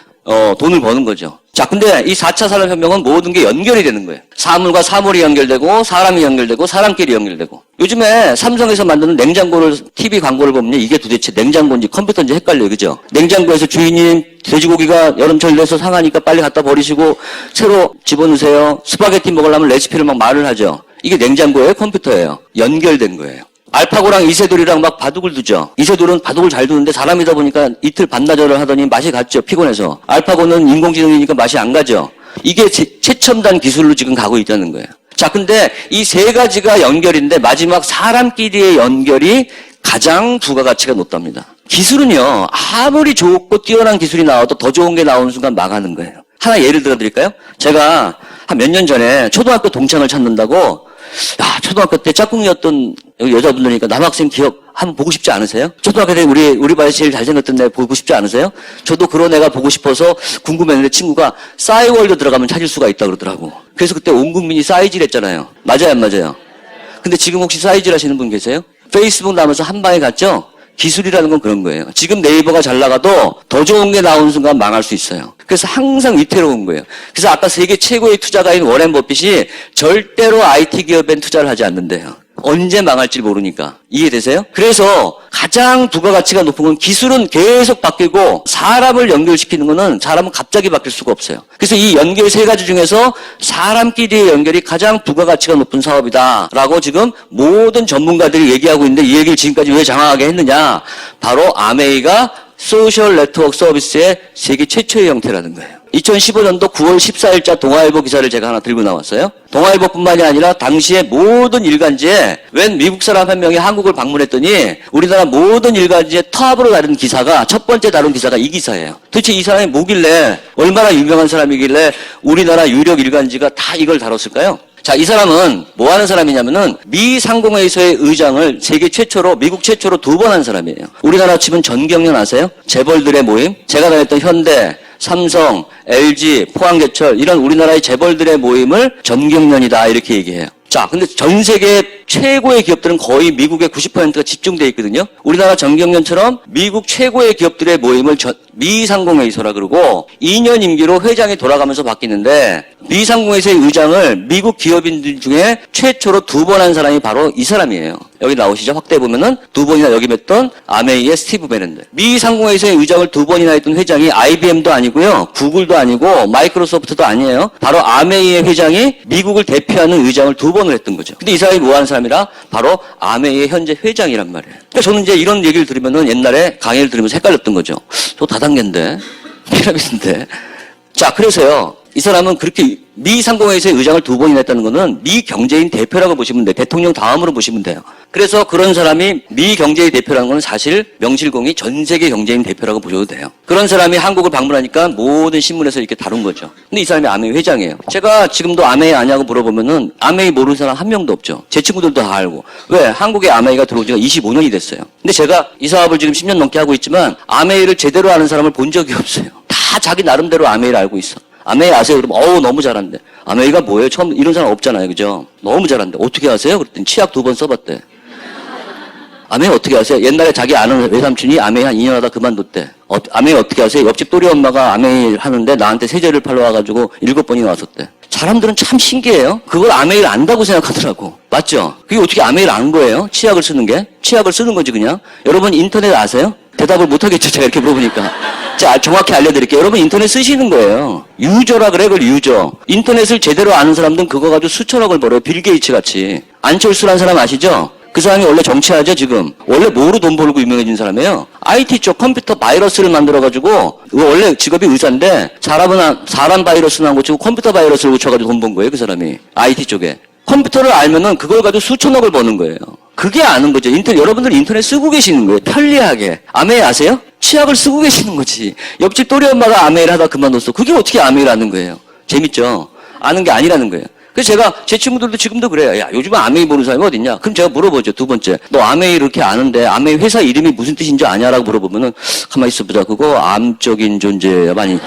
돈을 버는 거죠. 자, 근데 이 4차 산업혁명은 모든 게 연결이 되는 거예요. 사물과 사물이 연결되고 사람이 연결되고 사람끼리 연결되고. 요즘에 삼성에서 만드는 냉장고를 TV 광고를 보면 이게 도대체 냉장고인지 컴퓨터인지 헷갈려요. 그죠? 냉장고에서 주인님 돼지고기가 여름철 돼서 상하니까 빨리 갖다 버리시고 새로 집어넣으세요. 스파게티 먹으려면 레시피를 막 말을 하죠. 이게 냉장고예요? 컴퓨터예요? 연결된 거예요. 알파고랑 이세돌이랑 막 바둑을 두죠. 이세돌은 바둑을 잘 두는데 사람이다 보니까 이틀 반나절을 하더니 맛이 갔죠. 피곤해서. 알파고는 인공지능이니까 맛이 안 가죠. 이게 최첨단 기술로 지금 가고 있다는 거예요. 자, 근데 이 세 가지가 연결인데 마지막 사람끼리의 연결이 가장 부가가치가 높답니다. 기술은요, 아무리 좋고 뛰어난 기술이 나와도 더 좋은 게 나오는 순간 망하는 거예요. 하나 예를 들어 드릴까요? 제가 한 몇 년 전에 초등학교 동창을 찾는다고, 야, 초등학교 때 짝꿍이었던 여자분들이니까 남학생 기억 한번 보고 싶지 않으세요? 초등학교 때 우리 반에 제일 잘생겼던 애 보고 싶지 않으세요? 저도 그런 애가 보고 싶어서 궁금했는데 친구가 싸이월드 들어가면 찾을 수가 있다 그러더라고. 그래서 그때 온 국민이 싸이질 했잖아요. 맞아요, 안 맞아요? 근데 지금 혹시 싸이질 하시는 분 계세요? 페이스북 나오면서 한 방에 갔죠? 기술이라는 건 그런 거예요. 지금 네이버가 잘 나가도 더 좋은 게 나오는 순간 망할 수 있어요. 그래서 항상 위태로운 거예요. 그래서 아까 세계 최고의 투자가인 워렌 버핏이 절대로 IT 기업엔 투자를 하지 않는데요. 언제 망할지 모르니까. 이해되세요? 그래서 가장 부가가치가 높은 건 기술은 계속 바뀌고 사람을 연결시키는 거는 사람은 갑자기 바뀔 수가 없어요. 그래서 이 연결 세 가지 중에서 사람끼리의 연결이 가장 부가가치가 높은 사업이다라고 지금 모든 전문가들이 얘기하고 있는데 이 얘기를 지금까지 왜 장황하게 했느냐? 바로 아메이가 소셜 네트워크 서비스의 세계 최초의 형태라는 거예요. 2015년도 9월 14일자 동아일보 기사를 제가 하나 들고 나왔어요. 동아일보뿐만이 아니라 당시에 모든 일간지에 웬 미국 사람 한 명이 한국을 방문했더니 우리나라 모든 일간지에 탑으로 다룬 기사가 첫 번째 다룬 기사가 이 기사예요. 도대체 이 사람이 뭐길래 얼마나 유명한 사람이길래 우리나라 유력 일간지가 다 이걸 다뤘을까요? 자, 이 사람은 뭐 하는 사람이냐면은 미 상공회의소의 의장을 세계 최초로 미국 최초로 2번 한 사람이에요. 우리나라 치면 전경련 아세요? 재벌들의 모임. 제가 다녔던 현대, 삼성, LG, 포항제철 이런 우리나라의 재벌들의 모임을 전경련이다 이렇게 얘기해요. 자, 근데 전 세계 최고의 기업들은 거의 미국의 90%가 집중되어 있거든요. 우리나라 전경련처럼 미국 최고의 기업들의 모임을 미 상공회의소라 그러고 2년 임기로 회장이 돌아가면서 바뀌는데 미 상공회의소의 의장을 미국 기업인들 중에 최초로 2번 한 사람이 바로 이 사람이에요. 여기 나오시죠? 확대해 보면은 2번이나 역임했던 아메이의 스티브 베넨드. 미 상공회의소의 의장을 2번이나 했던 회장이 IBM도 아니고요, 구글도 아니고 마이크로소프트도 아니에요. 바로 아메이의 회장이 미국을 대표하는 의장을 2번을 했던 거죠. 근데 이 사람이 뭐 하는 사람이라? 바로 아메이의 현재 회장이란 말이에요. 그러니까 저는 이제 이런 얘기를 들으면은 옛날에 강의를 들으면서 헷갈렸던 거죠. 저 다단계인데, 피라미드인데. 자, 그래서요. 이 사람은 그렇게 미 상공회의소의 의장을 2번이나 했다는 거는 미 경제인 대표라고 보시면 돼요. 대통령 다음으로 보시면 돼요. 그래서 그런 사람이 미 경제의 대표라는 건 사실 명실공히 전 세계 경제인 대표라고 보셔도 돼요. 그런 사람이 한국을 방문하니까 모든 신문에서 이렇게 다룬 거죠. 근데 이 사람이 아메이 회장이에요. 제가 지금도 아메이 아냐고 물어보면은 아메이 모르는 사람 한 명도 없죠. 제 친구들도 다 알고. 왜? 한국에 아메이가 들어온 지가 25년이 됐어요. 근데 제가 이 사업을 지금 10년 넘게 하고 있지만 아메이를 제대로 아는 사람을 본 적이 없어요. 다 자기 나름대로 아메이를 알고 있어. 아메이 아세요? 그러면 어우 너무 잘한대. 아메이가 뭐예요? 처음 이런 사람 없잖아요. 그죠? 너무 잘한대. 어떻게 아세요? 그랬더니 치약 2번 써봤대. 아메이 어떻게 아세요? 옛날에 자기 아는 외삼촌이 아메이 한 2년 하다 그만뒀대. 아메이 어떻게 아세요? 옆집 또리 엄마가 아메이 하는데 나한테 세제를 팔러 와가지고 7번이나 왔었대. 사람들은 참 신기해요. 그걸 아메이를 안다고 생각하더라고. 맞죠? 그게 어떻게 아메이를 안 거예요? 치약을 쓰는 게? 치약을 쓰는 거지 그냥. 여러분 인터넷 아세요? 대답을 못하겠죠. 제가 이렇게 물어보니까. 자, 정확히 알려드릴게요. 여러분 인터넷 쓰시는 거예요. 유저라 그래, 그걸 유저. 인터넷을 제대로 아는 사람들은 그거 가지고 수천억을 벌어요. 빌 게이츠 같이. 안철수라는 사람 아시죠? 그 사람이 원래 정치하죠, 지금. 원래 뭐로 돈 벌고 유명해진 사람이에요? IT 쪽 컴퓨터 바이러스를 만들어가지고, 원래 직업이 의사인데, 사람 바이러스는 안 고치고 컴퓨터 바이러스를 고쳐가지고 돈 번 거예요, 그 사람이. IT 쪽에. 컴퓨터를 알면은 그걸 가지고 수천억을 버는 거예요. 그게 아는 거죠. 여러분들 인터넷 쓰고 계시는 거예요. 편리하게. 아메이 아세요? 치약을 쓰고 계시는 거지. 옆집 또리 엄마가 아메이를 하다 그만뒀어. 그게 어떻게 아메이를 아는 거예요? 재밌죠? 아는 게 아니라는 거예요. 그래서 제가 제 친구들도 지금도 그래요. 야, 요즘은 아메이 모르는 사람이 어딨냐? 그럼 제가 물어보죠. 2번째. 너 아메이 이렇게 아는데 아메이 회사 이름이 무슨 뜻인지 아냐라고 물어보면은 가만히 있어보자. 그거 암적인 존재야. 많이.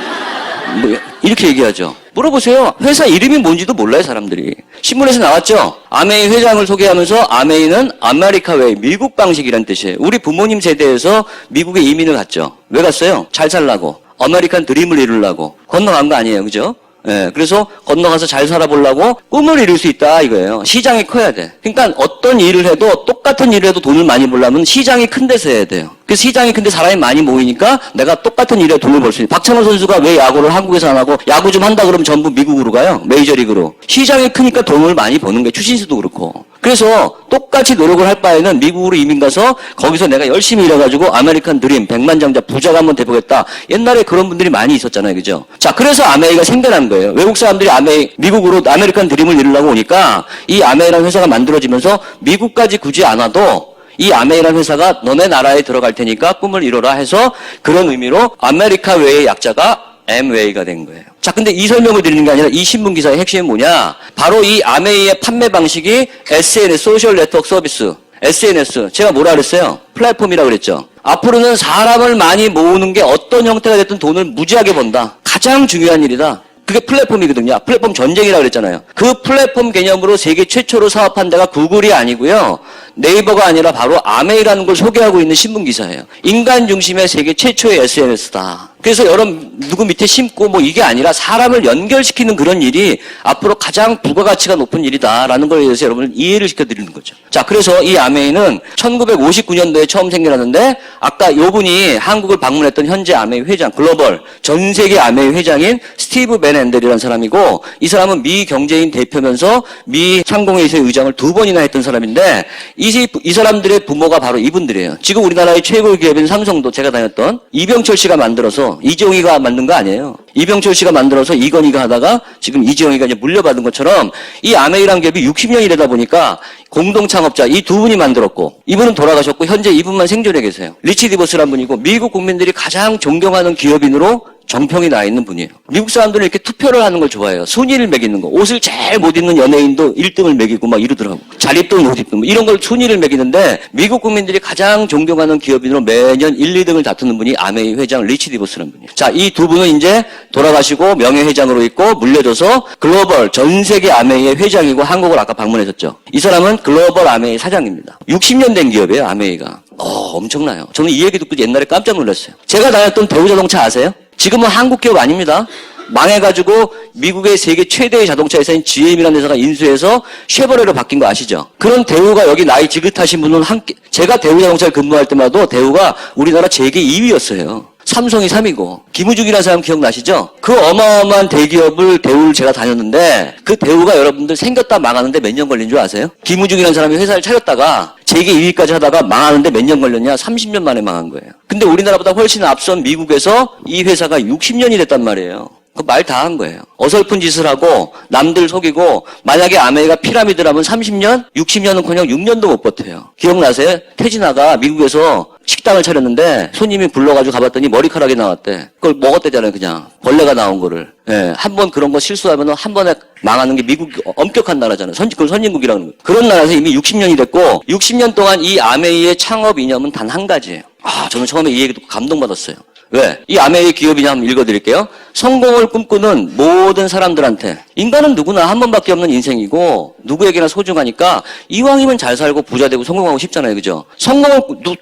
뭐 이렇게 얘기하죠. 물어보세요. 회사 이름이 뭔지도 몰라요, 사람들이. 신문에서 나왔죠? 아메이 회장을 소개하면서 아메이는 아메리카웨이, 미국 방식이란 뜻이에요. 우리 부모님 세대에서 미국에 이민을 갔죠. 왜 갔어요? 잘 살라고. 아메리칸 드림을 이루려고. 건너간 거 아니에요, 그죠? 예, 그래서 건너가서 잘 살아보려고 꿈을 이룰 수 있다 이거예요. 시장이 커야 돼. 그러니까 어떤 일을 해도 똑같은 일을 해도 돈을 많이 벌려면 시장이 큰 데서 해야 돼요. 그 시장이 근데 사람이 많이 모이니까 내가 똑같은 일에 돈을 벌 수 있는. 박찬호 선수가 왜 야구를 한국에서 안 하고 야구 좀 한다 그러면 전부 미국으로 가요? 메이저리그로. 시장이 크니까 돈을 많이 버는 게 추신수도 그렇고. 그래서 똑같이 노력을 할 바에는 미국으로 이민 가서 거기서 내가 열심히 일해가지고 아메리칸 드림, 백만장자 부자가 한번 돼보겠다. 옛날에 그런 분들이 많이 있었잖아요. 그죠? 자, 그래서 아메이가 생겨난 거예요. 외국 사람들이 미국으로 아메리칸 드림을 이루려고 오니까 이 아메이라는 회사가 만들어지면서 미국까지 굳이 안 와도 이 아메이라는 회사가 너네 나라에 들어갈 테니까 꿈을 이뤄라 해서 그런 의미로 아메리카 웨이의 약자가 엠웨이가 된 거예요. 자, 근데 이 설명을 드리는 게 아니라 이 신문 기사의 핵심이 뭐냐? 바로 이 아메이의 판매 방식이 SNS, 소셜 네트워크 서비스, SNS. 제가 뭐라 그랬어요? 플랫폼이라고 그랬죠. 앞으로는 사람을 많이 모으는 게 어떤 형태가 됐든 돈을 무지하게 번다. 가장 중요한 일이다. 그게 플랫폼이거든요. 플랫폼 전쟁이라고 그랬잖아요. 그 플랫폼 개념으로 세계 최초로 사업한 데가 구글이 아니고요. 네이버가 아니라 바로 아메이라는 걸 소개하고 있는 신문 기사예요. 인간 중심의 세계 최초의 SNS다. 그래서 여러분 누구 밑에 심고 뭐 이게 아니라 사람을 연결시키는 그런 일이 앞으로 가장 부가가치가 높은 일이다라는 걸 위해서 여러분을 이해를 시켜드리는 거죠. 자, 그래서 이 아메이는 1959년도에 처음 생겨났는데 아까 요분이 한국을 방문했던 현재 아메이 회장, 글로벌 전 세계 아메이 회장인 스티브 벤 앤델이라는 사람이고 이 사람은 미 경제인 대표면서 미 상공회의소의 의장을 2번이나 했던 사람인데 이 사람들의 부모가 바로 이분들이에요. 지금 우리나라의 최고 기업인 삼성도 제가 다녔던 이병철 씨가 만들어서 이재용이가 만든 거 아니에요. 이병철 씨가 만들어서 이건희가 하다가 지금 이재용이가 이제 물려받은 것처럼 이 아메이라는 기업이 60년이 되다 보니까 공동 창업자 이 두 분이 만들었고 이분은 돌아가셨고 현재 이분만 생존해 계세요. 리치 디버스라는 분이고 미국 국민들이 가장 존경하는 기업인으로 정평이 나 있는 분이에요. 미국 사람들은 이렇게 투표를 하는 걸 좋아해요. 순위를 매기는 거. 옷을 제일 못 입는 연예인도 1등을 매기고 막 이러더라고. 잘 입든 못 입든 뭐 이런 걸 순위를 매기는데 미국 국민들이 가장 존경하는 기업인으로 매년 1, 2등을 다투는 분이 아메이 회장 리치 디버스라는 분이에요. 자, 이 두 분은 이제 돌아가시고 명예회장으로 있고 물려줘서 글로벌 전 세계 아메이의 회장이고 한국을 아까 방문하셨죠. 이 사람은 글로벌 아메이 사장입니다. 60년 된 기업이에요, 아메이가. 엄청나요. 저는 이 얘기 듣고 옛날에 깜짝 놀랐어요. 제가 다녔던 대우자동차 아세요? 지금은 한국 기업 아닙니다. 망해가지고 미국의 세계 최대의 자동차 회사인 GM이라는 회사가 인수해서 쉐보레로 바뀐 거 아시죠? 그런 대우가 여기 나이 지긋하신 분은 제가 대우자동차를 근무할 때마다 대우가 우리나라 재계 2위였어요. 삼성이 3위고 김우중이라는 사람 기억나시죠? 그 어마어마한 대기업을 대우를 제가 다녔는데 그 대우가 여러분들 생겼다 망하는데 몇 년 걸린 줄 아세요? 김우중이라는 사람이 회사를 차렸다가 재계 2위까지 하다가 망하는데 몇 년 걸렸냐? 30년 만에 망한 거예요. 근데 우리나라보다 훨씬 앞선 미국에서 이 회사가 60년이 됐단 말이에요. 그 말 다 한 거예요. 어설픈 짓을 하고 남들 속이고 만약에 아메이가 피라미드라면 30년? 60년은커녕 6년도 못 버텨요. 기억나세요? 태진아가 미국에서 식당을 차렸는데 손님이 불러가지고 가봤더니 머리카락이 나왔대. 그걸 먹었대잖아요, 그냥. 벌레가 나온 거를. 예, 한 번 그런 거 실수하면 한 번에 망하는 게 미국 엄격한 나라잖아요. 그걸 선진국이라는 거예요. 그런 나라에서 이미 60년이 됐고 60년 동안 이 아메이의 창업 이념은 단 한 가지예요. 저는 처음에 이 얘기 듣고 감동받았어요. 왜? 이 아메이 기업이냐 한번 읽어드릴게요. 성공을 꿈꾸는 모든 사람들한테 인간은 누구나 한 번밖에 없는 인생이고 누구에게나 소중하니까 이왕이면 잘 살고 부자 되고 성공하고 싶잖아요. 그죠?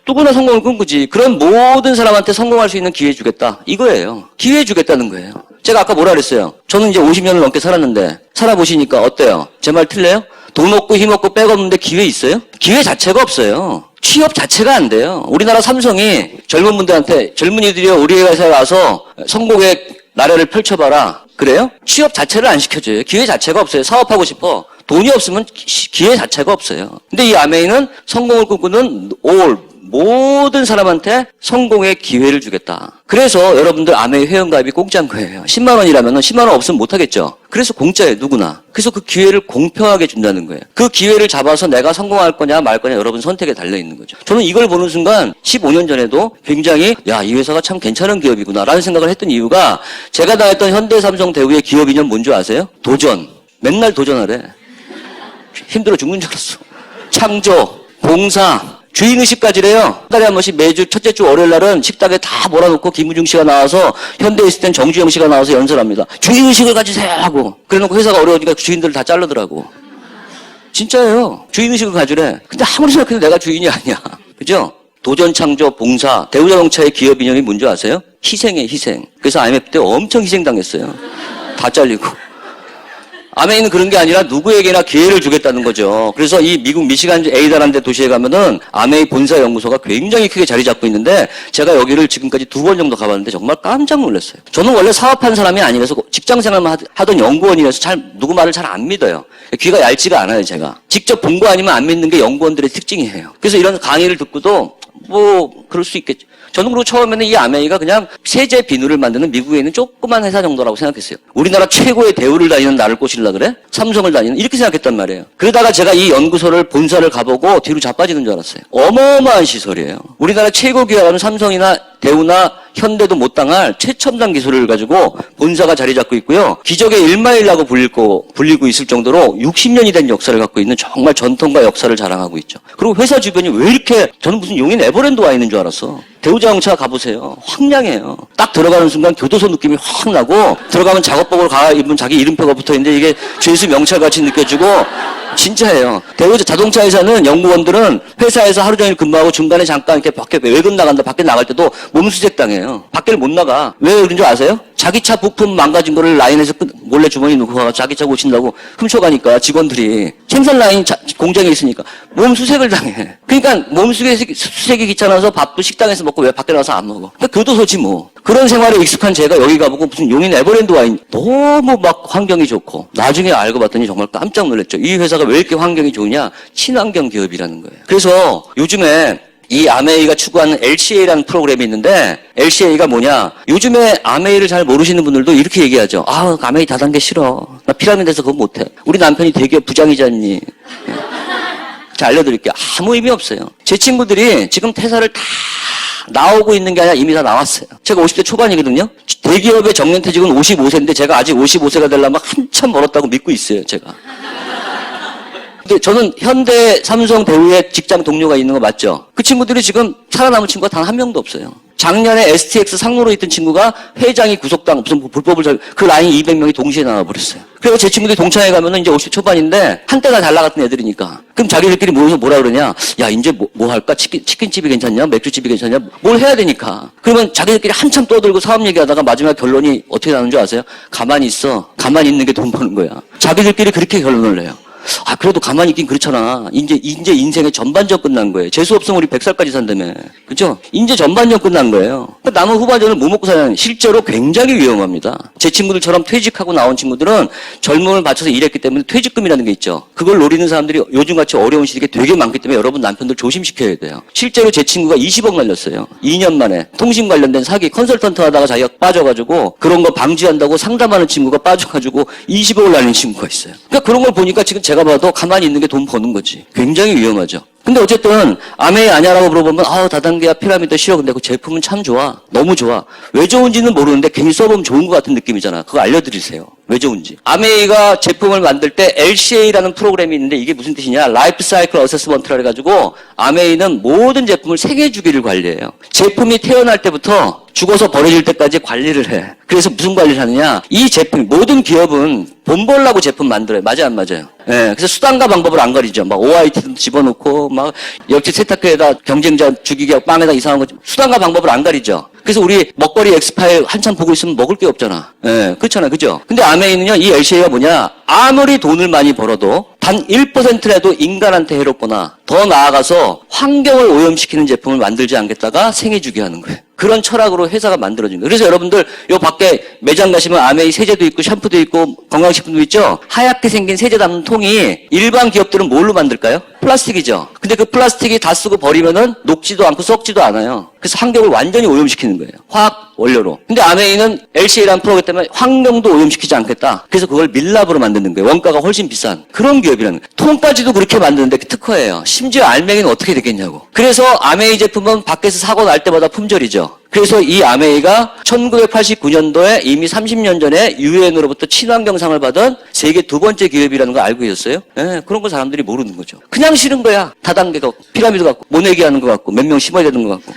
누구나 성공을 꿈꾸지. 그런 모든 사람한테 성공할 수 있는 기회 주겠다. 이거예요. 기회 주겠다는 거예요. 제가 아까 뭐라 그랬어요? 저는 이제 50년을 넘게 살았는데 살아보시니까 어때요? 제 말 틀려요? 돈 없고 힘 없고 빽 없는데 기회 있어요? 기회 자체가 없어요. 취업 자체가 안 돼요. 우리나라 삼성이 젊은 분들한테 젊은이들이요 우리 회사에 와서 성공의 나래를 펼쳐봐라. 그래요? 취업 자체를 안 시켜줘요. 기회 자체가 없어요. 사업하고 싶어. 돈이 없으면 기회 자체가 없어요. 근데 이 아메이는 성공을 꿈꾸는 모든 사람한테 성공의 기회를 주겠다. 그래서 여러분들 아메이 회원가입이 공짜인 거예요. 10만 원이라면 10만 원 없으면 못하겠죠. 그래서 공짜예요, 누구나. 그래서 그 기회를 공평하게 준다는 거예요. 그 기회를 잡아서 내가 성공할 거냐 말 거냐 여러분 선택에 달려있는 거죠. 저는 이걸 보는 순간 15년 전에도 굉장히 이 회사가 참 괜찮은 기업이구나 라는 생각을 했던 이유가 제가 다녔던 현대, 삼성, 대우의 기업 이념 뭔지 아세요? 도전. 맨날 도전하래. 힘들어 죽는 줄 알았어. 창조, 봉사, 주인의식까지래요. 한 달에 한 번씩 매주 첫째 주 월요일 날은 식탁에 다 몰아놓고 김우중 씨가 나와서 현대에 있을 땐 정주영 씨가 나와서 연설합니다. 주인의식을 가지세요 하고. 그래놓고 회사가 어려우니까 주인들을 다 자르더라고. 진짜예요. 주인의식을 가지래. 근데 아무리 생각해도 내가 주인이 아니야. 그죠? 도전, 창조, 봉사, 대우자동차의 기업 이념이 뭔지 아세요? 희생이에요, 희생. 그래서 IMF 때 엄청 희생당했어요. 다 잘리고. 아메이는 그런 게 아니라 누구에게나 기회를 주겠다는 거죠. 그래서 이 미국 미시간 에이다라는 데 도시에 가면은 아메이 본사 연구소가 굉장히 크게 자리 잡고 있는데 제가 여기를 지금까지 2번 정도 가봤는데 정말 깜짝 놀랐어요. 저는 원래 사업한 사람이 아니라서 직장 생활만 하던 연구원이라서 누구 말을 잘 안 믿어요. 귀가 얇지가 않아요, 제가. 직접 본 거 아니면 안 믿는 게 연구원들의 특징이에요. 그래서 이런 강의를 듣고도 그럴 수 있겠죠. 저는 그리고 처음에는 이 아메이가 그냥 세제 비누를 만드는 미국에 있는 조그만 회사 정도라고 생각했어요. 우리나라 최고의 대우를 다니는 나를 꼬시려 그래? 삼성을 다니는? 이렇게 생각했단 말이에요. 그러다가 제가 이 연구소를 본사를 가보고 뒤로 자빠지는 줄 알았어요. 어마어마한 시설이에요. 우리나라 최고 기업은 삼성이나 대우나 현대도 못 당할 최첨단 기술을 가지고 본사가 자리 잡고 있고요. 기적의 1마일이라고 불리고 있을 정도로 60년이 된 역사를 갖고 있는 정말 전통과 역사를 자랑하고 있죠. 그리고 회사 주변이 왜 이렇게 저는 무슨 용인 에버랜드 와 있는 줄 알았어. 대우자동차 가보세요. 황량해요. 딱 들어가는 순간 교도소 느낌이 확 나고 들어가면 작업복을 갈아입은 자기 이름표가 붙어있는데 이게 죄수 명찰같이 느껴지고 진짜예요. 자동차 회사는 연구원들은 회사에서 하루 종일 근무하고 중간에 잠깐 이렇게 밖에 외근 나간다 밖에 나갈 때도 몸수색 당해요. 밖에를 못 나가. 왜 그런 줄 아세요? 자기 차 부품 망가진 거를 라인에서 몰래 주머니 넣고 가서 자기 차 고친다고 훔쳐가니까 직원들이 생산 라인 공장에 있으니까 몸수색을 당해. 그러니까 몸수색이 귀찮아서 밥도 식당에서 먹고 왜 밖에 나가서 안 먹어. 그러니까 교도소지 뭐. 그런 생활에 익숙한 제가 여기 가보고 무슨 용인 에버랜드 와인 너무 막 환경이 좋고 나중에 알고 봤더니 정말 깜짝 놀랐죠. 이 회사가 왜 이렇게 환경이 좋으냐? 친환경 기업이라는 거예요. 그래서 요즘에 이 아메이가 추구하는 LCA라는 프로그램이 있는데 LCA가 뭐냐? 요즘에 아메이를 잘 모르시는 분들도 이렇게 얘기하죠. 아메이 다단계 싫어. 나 피라미드에서 그거 못해. 우리 남편이 대기업 부장이지 않니? 자, 알려드릴게요. 아무 의미 없어요. 제 친구들이 지금 퇴사를 다 나오고 있는 게 아니라 이미 다 나왔어요. 제가 50대 초반이거든요. 대기업의 정년퇴직은 55세인데 제가 아직 55세가 되려면 한참 멀었다고 믿고 있어요, 제가. 근데 저는 현대, 삼성, 대우에 직장 동료가 있는 거 맞죠? 그 친구들이 지금 살아남은 친구가 단 한 명도 없어요. 작년에 STX 상무로 있던 친구가 회장이 구속당 무슨 불법을 그 라인 200명이 동시에 나와버렸어요. 그래서 제 친구들이 동창회 가면은 이제 50 초반인데 한때가 잘 나갔던 애들이니까. 그럼 자기들끼리 모여서 뭐라 그러냐? 야, 이제 뭐 할까? 치킨집이 괜찮냐? 맥주집이 괜찮냐? 뭘 해야 되니까. 그러면 자기들끼리 한참 떠들고 사업 얘기하다가 마지막 결론이 어떻게 나는 줄 아세요? 가만히 있어. 가만히 있는 게 돈 버는 거야. 자기들끼리 그렇게 결론을 내요. 그래도 가만히 있긴 그렇잖아. 이제 인생의 전반전 끝난 거예요. 재수 없으면 우리 100살까지 산다며. 그죠? 이제 전반전 끝난 거예요. 남은 후반전을 뭐 먹고 사냐는 실제로 굉장히 위험합니다. 제 친구들처럼 퇴직하고 나온 친구들은 젊음을 바쳐서 일했기 때문에 퇴직금이라는 게 있죠. 그걸 노리는 사람들이 요즘같이 어려운 시기에 되게 많기 때문에 여러분 남편들 조심시켜야 돼요. 실제로 제 친구가 20억 날렸어요. 2년 만에. 통신 관련된 사기 컨설턴트 하다가 자기가 빠져가지고 그런 거 방지한다고 상담하는 친구가 빠져가지고 20억을 날린 친구가 있어요. 그러니까 그런 걸 보니까 지금 제가 봐도 가만히 있는 게 돈 버는 거지. 굉장히 위험하죠. 근데 어쨌든 아메이 아냐라고 물어보면 다단계야 피라미드 싫어. 근데 그 제품은 참 좋아. 너무 좋아. 왜 좋은지는 모르는데 괜히 써보면 좋은 것 같은 느낌이잖아. 그거 알려드리세요. 왜 좋은지. 아메이가 제품을 만들 때 LCA라는 프로그램이 있는데 이게 무슨 뜻이냐? 라이프 사이클 어세스먼트라 해가지고 아메이는 모든 제품을 생애 주기를 관리해요. 제품이 태어날 때부터 죽어서 버려질 때까지 관리를 해. 그래서 무슨 관리를 하느냐? 이 제품, 모든 기업은 돈 벌라고 제품 만들어요. 맞아요, 안 맞아요? 예. 그래서 수단과 방법을 안 가리죠. 막 OIT도 집어넣고, 막 옆집 세탁기에다 경쟁자 죽이게 하고 빵에다 이상한 거. 수단과 방법을 안 가리죠. 그래서 우리 먹거리 엑스파일 한참 보고 있으면 먹을 게 없잖아. 예. 그렇잖아. 그죠? 근데 아메이는요, 이 LCA가 뭐냐? 아무리 돈을 많이 벌어도 단 1%라도 인간한테 해롭거나 더 나아가서 환경을 오염시키는 제품을 만들지 않겠다가 생애 주게 하는 거예요. 그런 철학으로 회사가 만들어진 거예요. 그래서 여러분들 요 밖에 매장 가시면 아메이 세제도 있고 샴푸도 있고 건강식품도 있죠? 하얗게 생긴 세제 담는 통이 일반 기업들은 뭘로 만들까요? 플라스틱이죠. 근데 그 플라스틱이 다 쓰고 버리면은 녹지도 않고 썩지도 않아요. 그래서 환경을 완전히 오염시키는 거예요. 화학 원료로. 근데 아메이는 LCA라는 프로그램 때문에 환경도 오염시키지 않겠다. 그래서 그걸 밀랍으로 만드는 거예요. 원가가 훨씬 비싼 그런 기업이라는 거예요. 통까지도 그렇게 만드는데 특허예요. 심지어 알맹이는 어떻게 되겠냐고. 그래서 아메이 제품은 밖에서 사고 날 때마다 품절이죠. 그래서 이 아메이가 1989년도에 이미 30년 전에 유엔으로부터 친환경상을 받은 세계 2번째 기업이라는 걸 알고 계셨어요? 예, 그런 거 사람들이 모르는 거죠. 그냥 싫은 거야. 다단계 같고, 피라미드 같고, 모내기 하는 것 같고, 몇 명 심어야 되는 것 같고.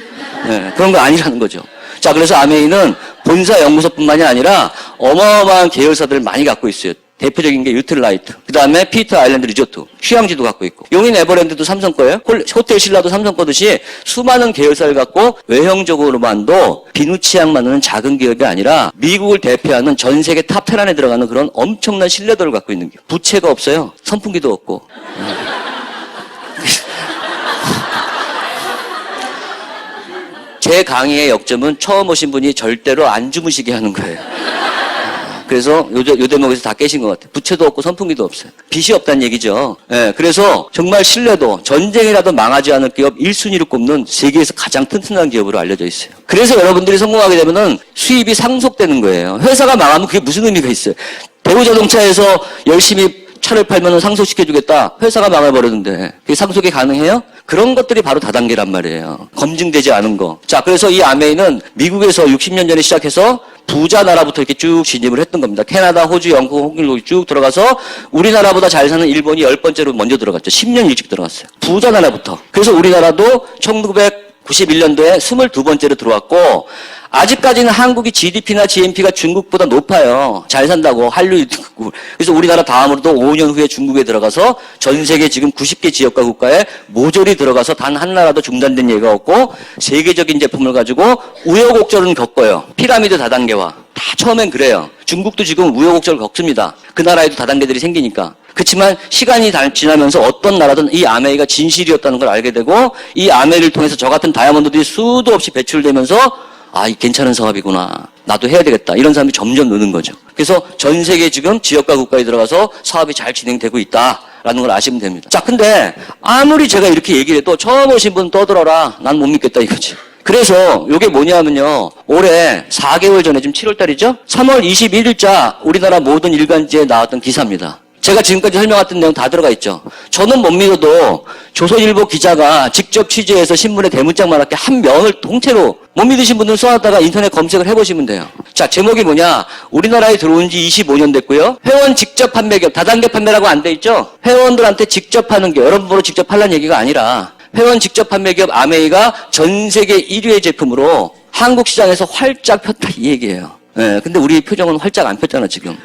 예, 그런 거 아니라는 거죠. 자, 그래서 아메이는 본사 연구소뿐만이 아니라 어마어마한 계열사들을 많이 갖고 있어요. 대표적인 게 유틀라이트. 그 다음에 피터 아일랜드 리조트. 휴양지도 갖고 있고. 용인 에버랜드도 삼성 거예요. 호텔 신라도 삼성 거듯이 수많은 계열사를 갖고 외형적으로만도 비누치약 만드는 작은 기업이 아니라 미국을 대표하는 전 세계 탑 10 안에 들어가는 그런 엄청난 신뢰도를 갖고 있는 기업. 부채가 없어요. 선풍기도 없고. 제 강의의 역점은 처음 오신 분이 절대로 안 주무시게 하는 거예요. 그래서 요 대목에서 다 깨신 것 같아요. 부채도 없고 선풍기도 없어요. 빚이 없다는 얘기죠. 예, 그래서 정말 신뢰도, 전쟁이라도 망하지 않을 기업 1순위로 꼽는 세계에서 가장 튼튼한 기업으로 알려져 있어요. 그래서 여러분들이 성공하게 되면은 수입이 상속되는 거예요. 회사가 망하면 그게 무슨 의미가 있어요. 대우자동차에서 열심히 차를 팔면 상속시켜주겠다. 회사가 망해버렸는데 그게 상속이 가능해요? 그런 것들이 바로 다단계란 말이에요. 검증되지 않은 거. 자, 그래서 이 아메이는 미국에서 60년 전에 시작해서 부자 나라부터 이렇게 쭉 진입을 했던 겁니다. 캐나다, 호주, 영국, 홍콩 쭉 들어가서 우리나라보다 잘 사는 일본이 10번째로 먼저 들어갔죠. 10년 일찍 들어갔어요. 부자 나라부터. 그래서 우리나라도 1991년도에 22번째로 들어왔고 아직까지는 한국이 GDP나 GNP가 중국보다 높아요. 잘 산다고 한류. 그래서 우리나라 다음으로도 5년 후에 중국에 들어가서 전 세계 지금 90개 지역과 국가에 모조리 들어가서 단 한 나라도 중단된 예가 없고 세계적인 제품을 가지고 우여곡절은 겪어요. 피라미드 다단계화. 다 처음엔 그래요. 중국도 지금 우여곡절을 겪습니다. 그 나라에도 다단계들이 생기니까. 그렇지만 시간이 지나면서 어떤 나라든 이 아메이가 진실이었다는 걸 알게 되고 이 아메이를 통해서 저 같은 다이아몬드들이 수도 없이 배출되면서 아, 이 괜찮은 사업이구나. 나도 해야 되겠다. 이런 사람이 점점 느는 거죠. 그래서 전 세계 지금 지역과 국가에 들어가서 사업이 잘 진행되고 있다라는 걸 아시면 됩니다. 자, 근데 아무리 제가 이렇게 얘기를 해도 처음 오신 분 떠들어라. 난 못 믿겠다 이거지. 그래서 이게 뭐냐면요. 올해 4개월 전에 지금 7월 달이죠? 3월 21일자 우리나라 모든 일간지에 나왔던 기사입니다. 제가 지금까지 설명했던 내용 다 들어가 있죠. 저는 못 믿어도 조선일보 기자가 직접 취재해서 신문에 대문짝만 할게 한 면을 통째로 못 믿으신 분들은 써놨다가 인터넷 검색을 해보시면 돼요. 자, 제목이 뭐냐. 우리나라에 들어온 지 25년 됐고요. 회원 직접 판매 기업, 다단계 판매라고 안 돼 있죠. 회원들한테 직접 하는 게 여러분 보러 직접 하려는 얘기가 아니라 회원 직접 판매 기업 아메이가 전 세계 1위의 제품으로 한국 시장에서 활짝 폈다 이 얘기예요. 예, 근데 우리 표정은 활짝 안 폈잖아 지금.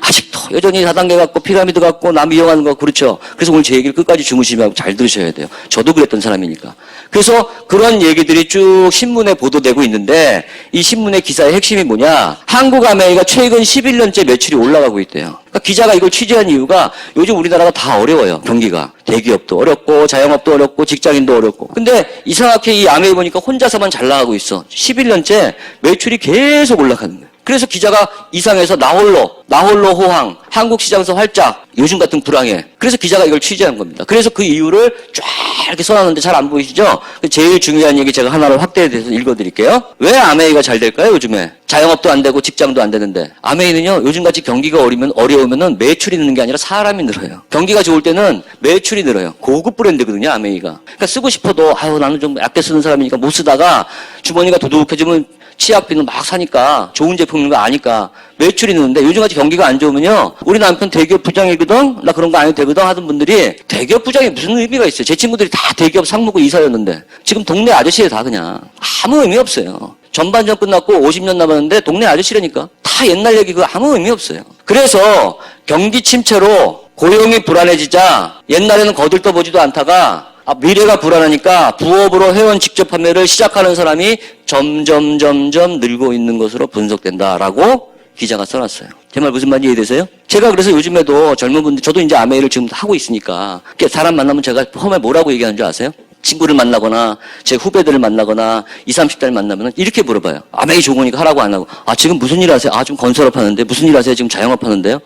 아직도 여전히 다단계 갖고 피라미드 갖고 남 이용하는 거 그렇죠. 그래서 오늘 제 얘기를 끝까지 주무시면 잘 들으셔야 돼요. 저도 그랬던 사람이니까. 그래서 그런 얘기들이 쭉 신문에 보도되고 있는데 이 신문의 기사의 핵심이 뭐냐. 한국 아메이가 최근 11년째 매출이 올라가고 있대요. 그러니까 기자가 이걸 취재한 이유가 요즘 우리나라가 다 어려워요. 경기가. 대기업도 어렵고 자영업도 어렵고 직장인도 어렵고. 근데 이상하게 이 아메이 보니까 혼자서만 잘 나가고 있어. 11년째 매출이 계속 올라가는 거예요. 그래서 기자가 이상해서 나홀로 호황, 한국 시장에서 활짝, 요즘 같은 불황에. 그래서 기자가 이걸 취재한 겁니다. 그래서 그 이유를 쫙 이렇게 써놨는데 잘 안 보이시죠? 제일 중요한 얘기 제가 하나로 확대해서 읽어드릴게요. 왜 아메이가 잘 될까요, 요즘에? 자영업도 안 되고 직장도 안 되는데. 아메이는요, 요즘같이 경기가 어려우면은 매출이 느는 게 아니라 사람이 늘어요. 경기가 좋을 때는 매출이 늘어요. 고급 브랜드거든요, 아메이가. 그러니까 쓰고 싶어도, 나는 좀 아껴 쓰는 사람이니까 못 쓰다가 주머니가 두둑해지면 치약비는 막 사니까 좋은 제품인 거 아니까 매출이 느는데 요즘같이 경기가 안 좋으면요. 우리 남편 대기업 부장이거든? 나 그런 거 안 해도 되거든? 하던 분들이 대기업 부장이 무슨 의미가 있어요? 제 친구들이 다 대기업 상무고 이사였는데 지금 동네 아저씨에 다 그냥 아무 의미 없어요. 전반전 끝났고 50년 남았는데 동네 아저씨라니까 다 옛날 얘기 그거 아무 의미 없어요. 그래서 경기 침체로 고용이 불안해지자 옛날에는 거들떠보지도 않다가 미래가 불안하니까 부업으로 회원 직접 판매를 시작하는 사람이 점점 늘고 있는 것으로 분석된다라고 기자가 써놨어요. 제 말 무슨 말인지 이해되세요? 제가 그래서 요즘에도 젊은 분들, 저도 이제 아메이를 지금 하고 있으니까 사람 만나면 제가 처음에 뭐라고 얘기하는 줄 아세요? 친구를 만나거나 제 후배들을 만나거나 20, 30대를 만나면 이렇게 물어봐요. 아메이 좋은 거니까 하라고 안 하고. 좀 무슨 일 하세요? 좀 건설업 하는데. 무슨 일 하세요? 지금 자영업 하는데요?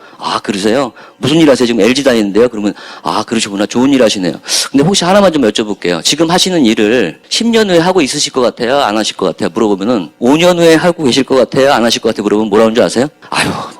그러세요? 무슨 일 하세요? 지금 LG 다니는데요? 그러면 그러시구나. 좋은 일 하시네요. 근데 혹시 하나만 좀 여쭤볼게요. 지금 하시는 일을 10년 후에 하고 있으실 것 같아요? 안 하실 것 같아요? 물어보면은 5년 후에 하고 계실 것 같아요? 안 하실 것 같아요? 물어보면 뭐라는 줄 아세요?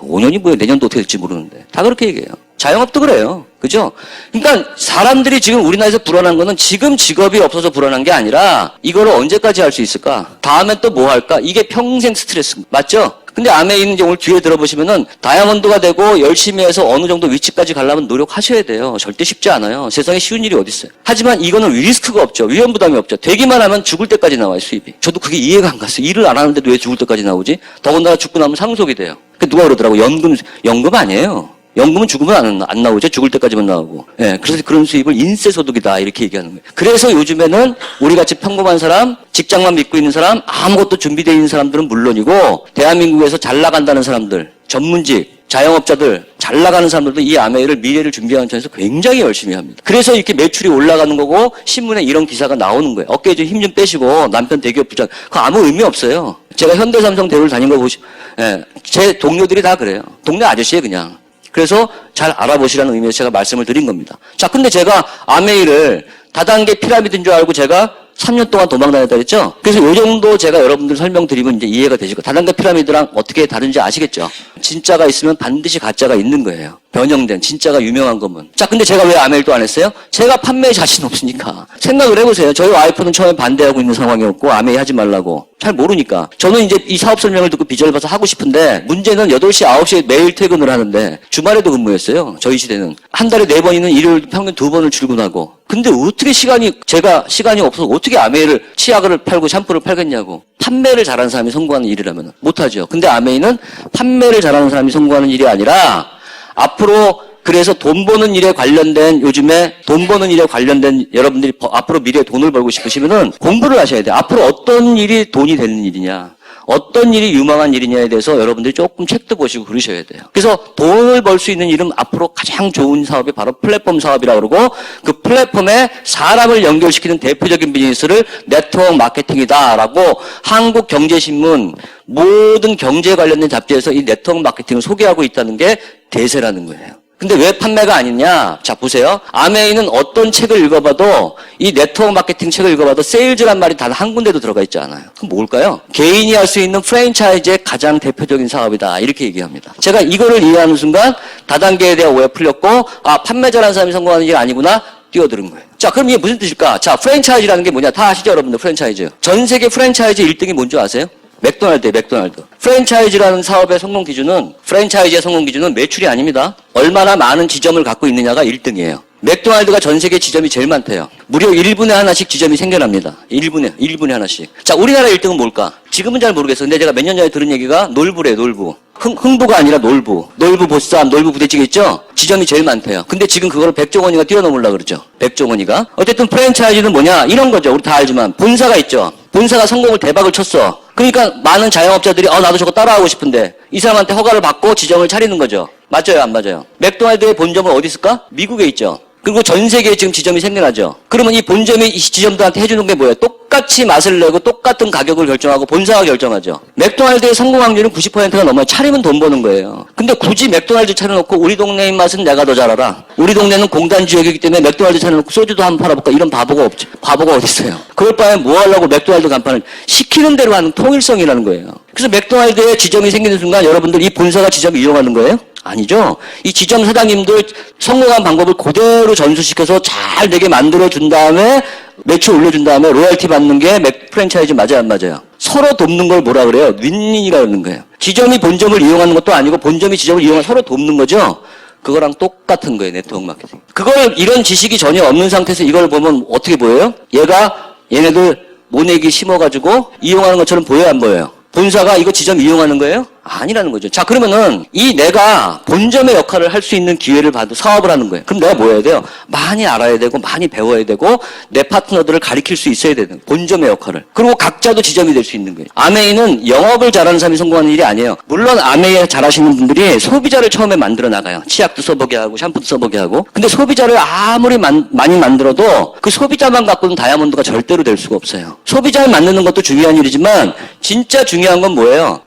5년이 뭐예요? 내년도 어떻게 될지 모르는데. 다 그렇게 얘기해요. 자영업도 그래요. 그죠? 그러니까 사람들이 지금 우리나라에서 불안한 거는 지금 직업이 없어서 불안한 게 아니라 이거를 언제까지 할 수 있을까? 다음엔 또 뭐 할까? 이게 평생 스트레스. 맞죠? 근데 아메이는 이제 오늘 뒤에 들어보시면은 다이아몬드가 되고 열심히 해서 어느 정도 위치까지 가려면 노력하셔야 돼요. 절대 쉽지 않아요. 세상에 쉬운 일이 어디 있어요. 하지만 이거는 리스크가 없죠. 위험 부담이 없죠. 되기만 하면 죽을 때까지 나와요, 수입이. 저도 그게 이해가 안 갔어요. 일을 안 하는데도 왜 죽을 때까지 나오지? 더군다나 죽고 나면 상속이 돼요. 누가 그러더라고. 연금 아니에요. 연금은 죽으면 안 나오죠. 죽을 때까지만 나오고. 예, 그래서 그런 수입을 인세소득이다 이렇게 얘기하는 거예요. 그래서 요즘에는 우리같이 평범한 사람, 직장만 믿고 있는 사람, 아무것도 준비되어 있는 사람들은 물론이고 대한민국에서 잘 나간다는 사람들, 전문직, 자영업자들, 잘 나가는 사람들도 이 아메이를 미래를 준비하는 점에서 굉장히 열심히 합니다. 그래서 이렇게 매출이 올라가는 거고 신문에 이런 기사가 나오는 거예요. 어깨에 좀 힘 좀 빼시고 남편 대기업 부장. 그거 아무 의미 없어요. 제가 현대삼성 대우를 다닌 거 예, 제 동료들이 다 그래요. 동네 아저씨예요 그냥. 그래서 잘 알아보시라는 의미에서 제가 말씀을 드린 겁니다. 자, 근데 제가 아메이를 다단계 피라미드인 줄 알고 제가 3년 동안 도망 다녔다 그랬죠? 그래서 요 정도 제가 여러분들 설명드리면 이제 이해가 되실 거예요. 다단계 피라미드랑 어떻게 다른지 아시겠죠? 진짜가 있으면 반드시 가짜가 있는 거예요. 변형된, 진짜가 유명한 거면. 자, 근데 제가 왜 아메이를 또 안 했어요? 제가 판매에 자신 없으니까. 생각을 해보세요. 저희 와이프는 처음에 반대하고 있는 상황이었고, 아메이 하지 말라고. 잘 모르니까. 저는 이제 이 사업 설명을 듣고 비전을 봐서 하고 싶은데, 문제는 8시, 9시에 매일 퇴근을 하는데, 주말에도 근무했어요. 저희 시대는. 한 달에 4번이는 일요일 평균 2번을 출근하고. 근데 어떻게 제가 시간이 없어서 어떻게 아메이를 치약을 팔고 샴푸를 팔겠냐고. 판매를 잘하는 사람이 성공하는 일이라면 못하죠. 근데 아메이는 판매를 잘하는 사람이 성공하는 일이 아니라 앞으로 그래서 돈 버는 일에 관련된 요즘에 돈 버는 일에 관련된 여러분들이 앞으로 미래에 돈을 벌고 싶으시면은 공부를 하셔야 돼요. 앞으로 어떤 일이 돈이 되는 일이냐. 어떤 일이 유망한 일이냐에 대해서 여러분들이 조금 책도 보시고 그러셔야 돼요. 그래서 돈을 벌 수 있는 일은 앞으로 가장 좋은 사업이 바로 플랫폼 사업이라고 그러고 그 플랫폼에 사람을 연결시키는 대표적인 비즈니스를 네트워크 마케팅이다라고 한국경제신문 모든 경제에 관련된 잡지에서 이 네트워크 마케팅을 소개하고 있다는 게 대세라는 거예요. 근데 왜 판매가 아니냐? 자, 보세요. 아메이는 어떤 책을 읽어봐도 이 네트워크 마케팅 책을 읽어봐도 세일즈란 말이 단 한 군데도 들어가 있지 않아요. 그럼 뭘까요? 개인이 할 수 있는 프랜차이즈의 가장 대표적인 사업이다. 이렇게 얘기합니다. 제가 이거를 이해하는 순간 다단계에 대한 오해 풀렸고 판매 잘하는 사람이 성공하는 게 아니구나. 뛰어드는 거예요. 자, 그럼 이게 무슨 뜻일까? 자, 프랜차이즈라는 게 뭐냐? 다 아시죠, 여러분들? 프랜차이즈. 전 세계 프랜차이즈 1등이 뭔지 아세요? 맥도날드예요, 맥도날드. 프랜차이즈라는 사업의 성공 기준은, 프랜차이즈의 성공 기준은 매출이 아닙니다. 얼마나 많은 지점을 갖고 있느냐가 1등이에요. 맥도날드가 전 세계 지점이 제일 많대요. 무려 1분에 하나씩 지점이 생겨납니다. 1분에 하나씩. 자, 우리나라 1등은 뭘까? 지금은 잘 모르겠어요. 근데 제가 몇 년 전에 들은 얘기가 놀부래요, 놀부. 흥부가 아니라 놀부. 놀부 보쌈, 놀부 부대찌개 있죠? 지점이 제일 많대요. 근데 지금 그거를 백종원이가 뛰어넘으려고 그러죠. 백종원이가. 어쨌든 프랜차이즈는 뭐냐? 이런 거죠. 우리 다 알지만. 본사가 있죠. 본사가 성공을 대박을 쳤어. 그러니까 많은 자영업자들이 나도 저거 따라하고 싶은데 이 사람한테 허가를 받고 지점을 차리는 거죠. 맞아요, 안 맞아요? 맥도날드의 본점은 어디 있을까? 미국에 있죠. 그리고 전 세계에 지금 지점이 생겨나죠. 그러면 이 본점이 이 지점들한테 해주는 게 뭐예요? 똑같이 맛을 내고 똑같은 가격을 결정하고 본사가 결정하죠. 맥도날드의 성공 확률은 90%가 넘어요. 차리면 돈 버는 거예요. 근데 굳이 맥도날드 차려놓고 우리 동네 입맛은 내가 더 잘 알아. 우리 동네는 공단 지역이기 때문에 맥도날드 차려놓고 소주도 한번 팔아볼까? 이런 바보가 없죠. 바보가 어디 있어요. 그럴 바에 뭐 하려고 맥도날드 간판을 시키는 대로 하는 통일성이라는 거예요. 그래서 맥도날드에 지점이 생기는 순간 여러분들 이 본사가 지점을 이용하는 거예요? 아니죠. 이 지점 사장님들 성공한 방법을 그대로 전수시켜서 잘 되게 만들어준 다음에 매출 올려준 다음에 로열티 받는 게 프랜차이즈 맞아요, 안 맞아요? 서로 돕는 걸 뭐라 그래요? 윈윈이라고 하는 거예요. 지점이 본점을 이용하는 것도 아니고 본점이 지점을 이용하면 서로 돕는 거죠. 그거랑 똑같은 거예요, 네트워크 마케팅. 이런 지식이 전혀 없는 상태에서 이걸 보면 어떻게 보여요? 얘네들 모내기 심어가지고 이용하는 것처럼 보여요, 안 보여요? 본사가 이거 지점 이용하는 거예요? 아니라는 거죠. 자, 그러면은 내가 본점의 역할을 할 수 있는 기회를 받고 사업을 하는 거예요. 그럼 내가 뭐 해야 돼요? 많이 알아야 되고 많이 배워야 되고 내 파트너들을 가리킬 수 있어야 되는 본점의 역할을. 그리고 각자도 지점이 될 수 있는 거예요. 아메이는 영업을 잘하는 사람이 성공하는 일이 아니에요. 물론 아메이 잘하시는 분들이 소비자를 처음에 만들어 나가요. 치약도 써보게 하고 샴푸도 써보게 하고. 근데 소비자를 아무리 많이 만들어도 그 소비자만 갖고는 다이아몬드가 절대로 될 수가 없어요. 소비자를 만드는 것도 중요한 일이지만 진짜 중요한 건 뭐예요?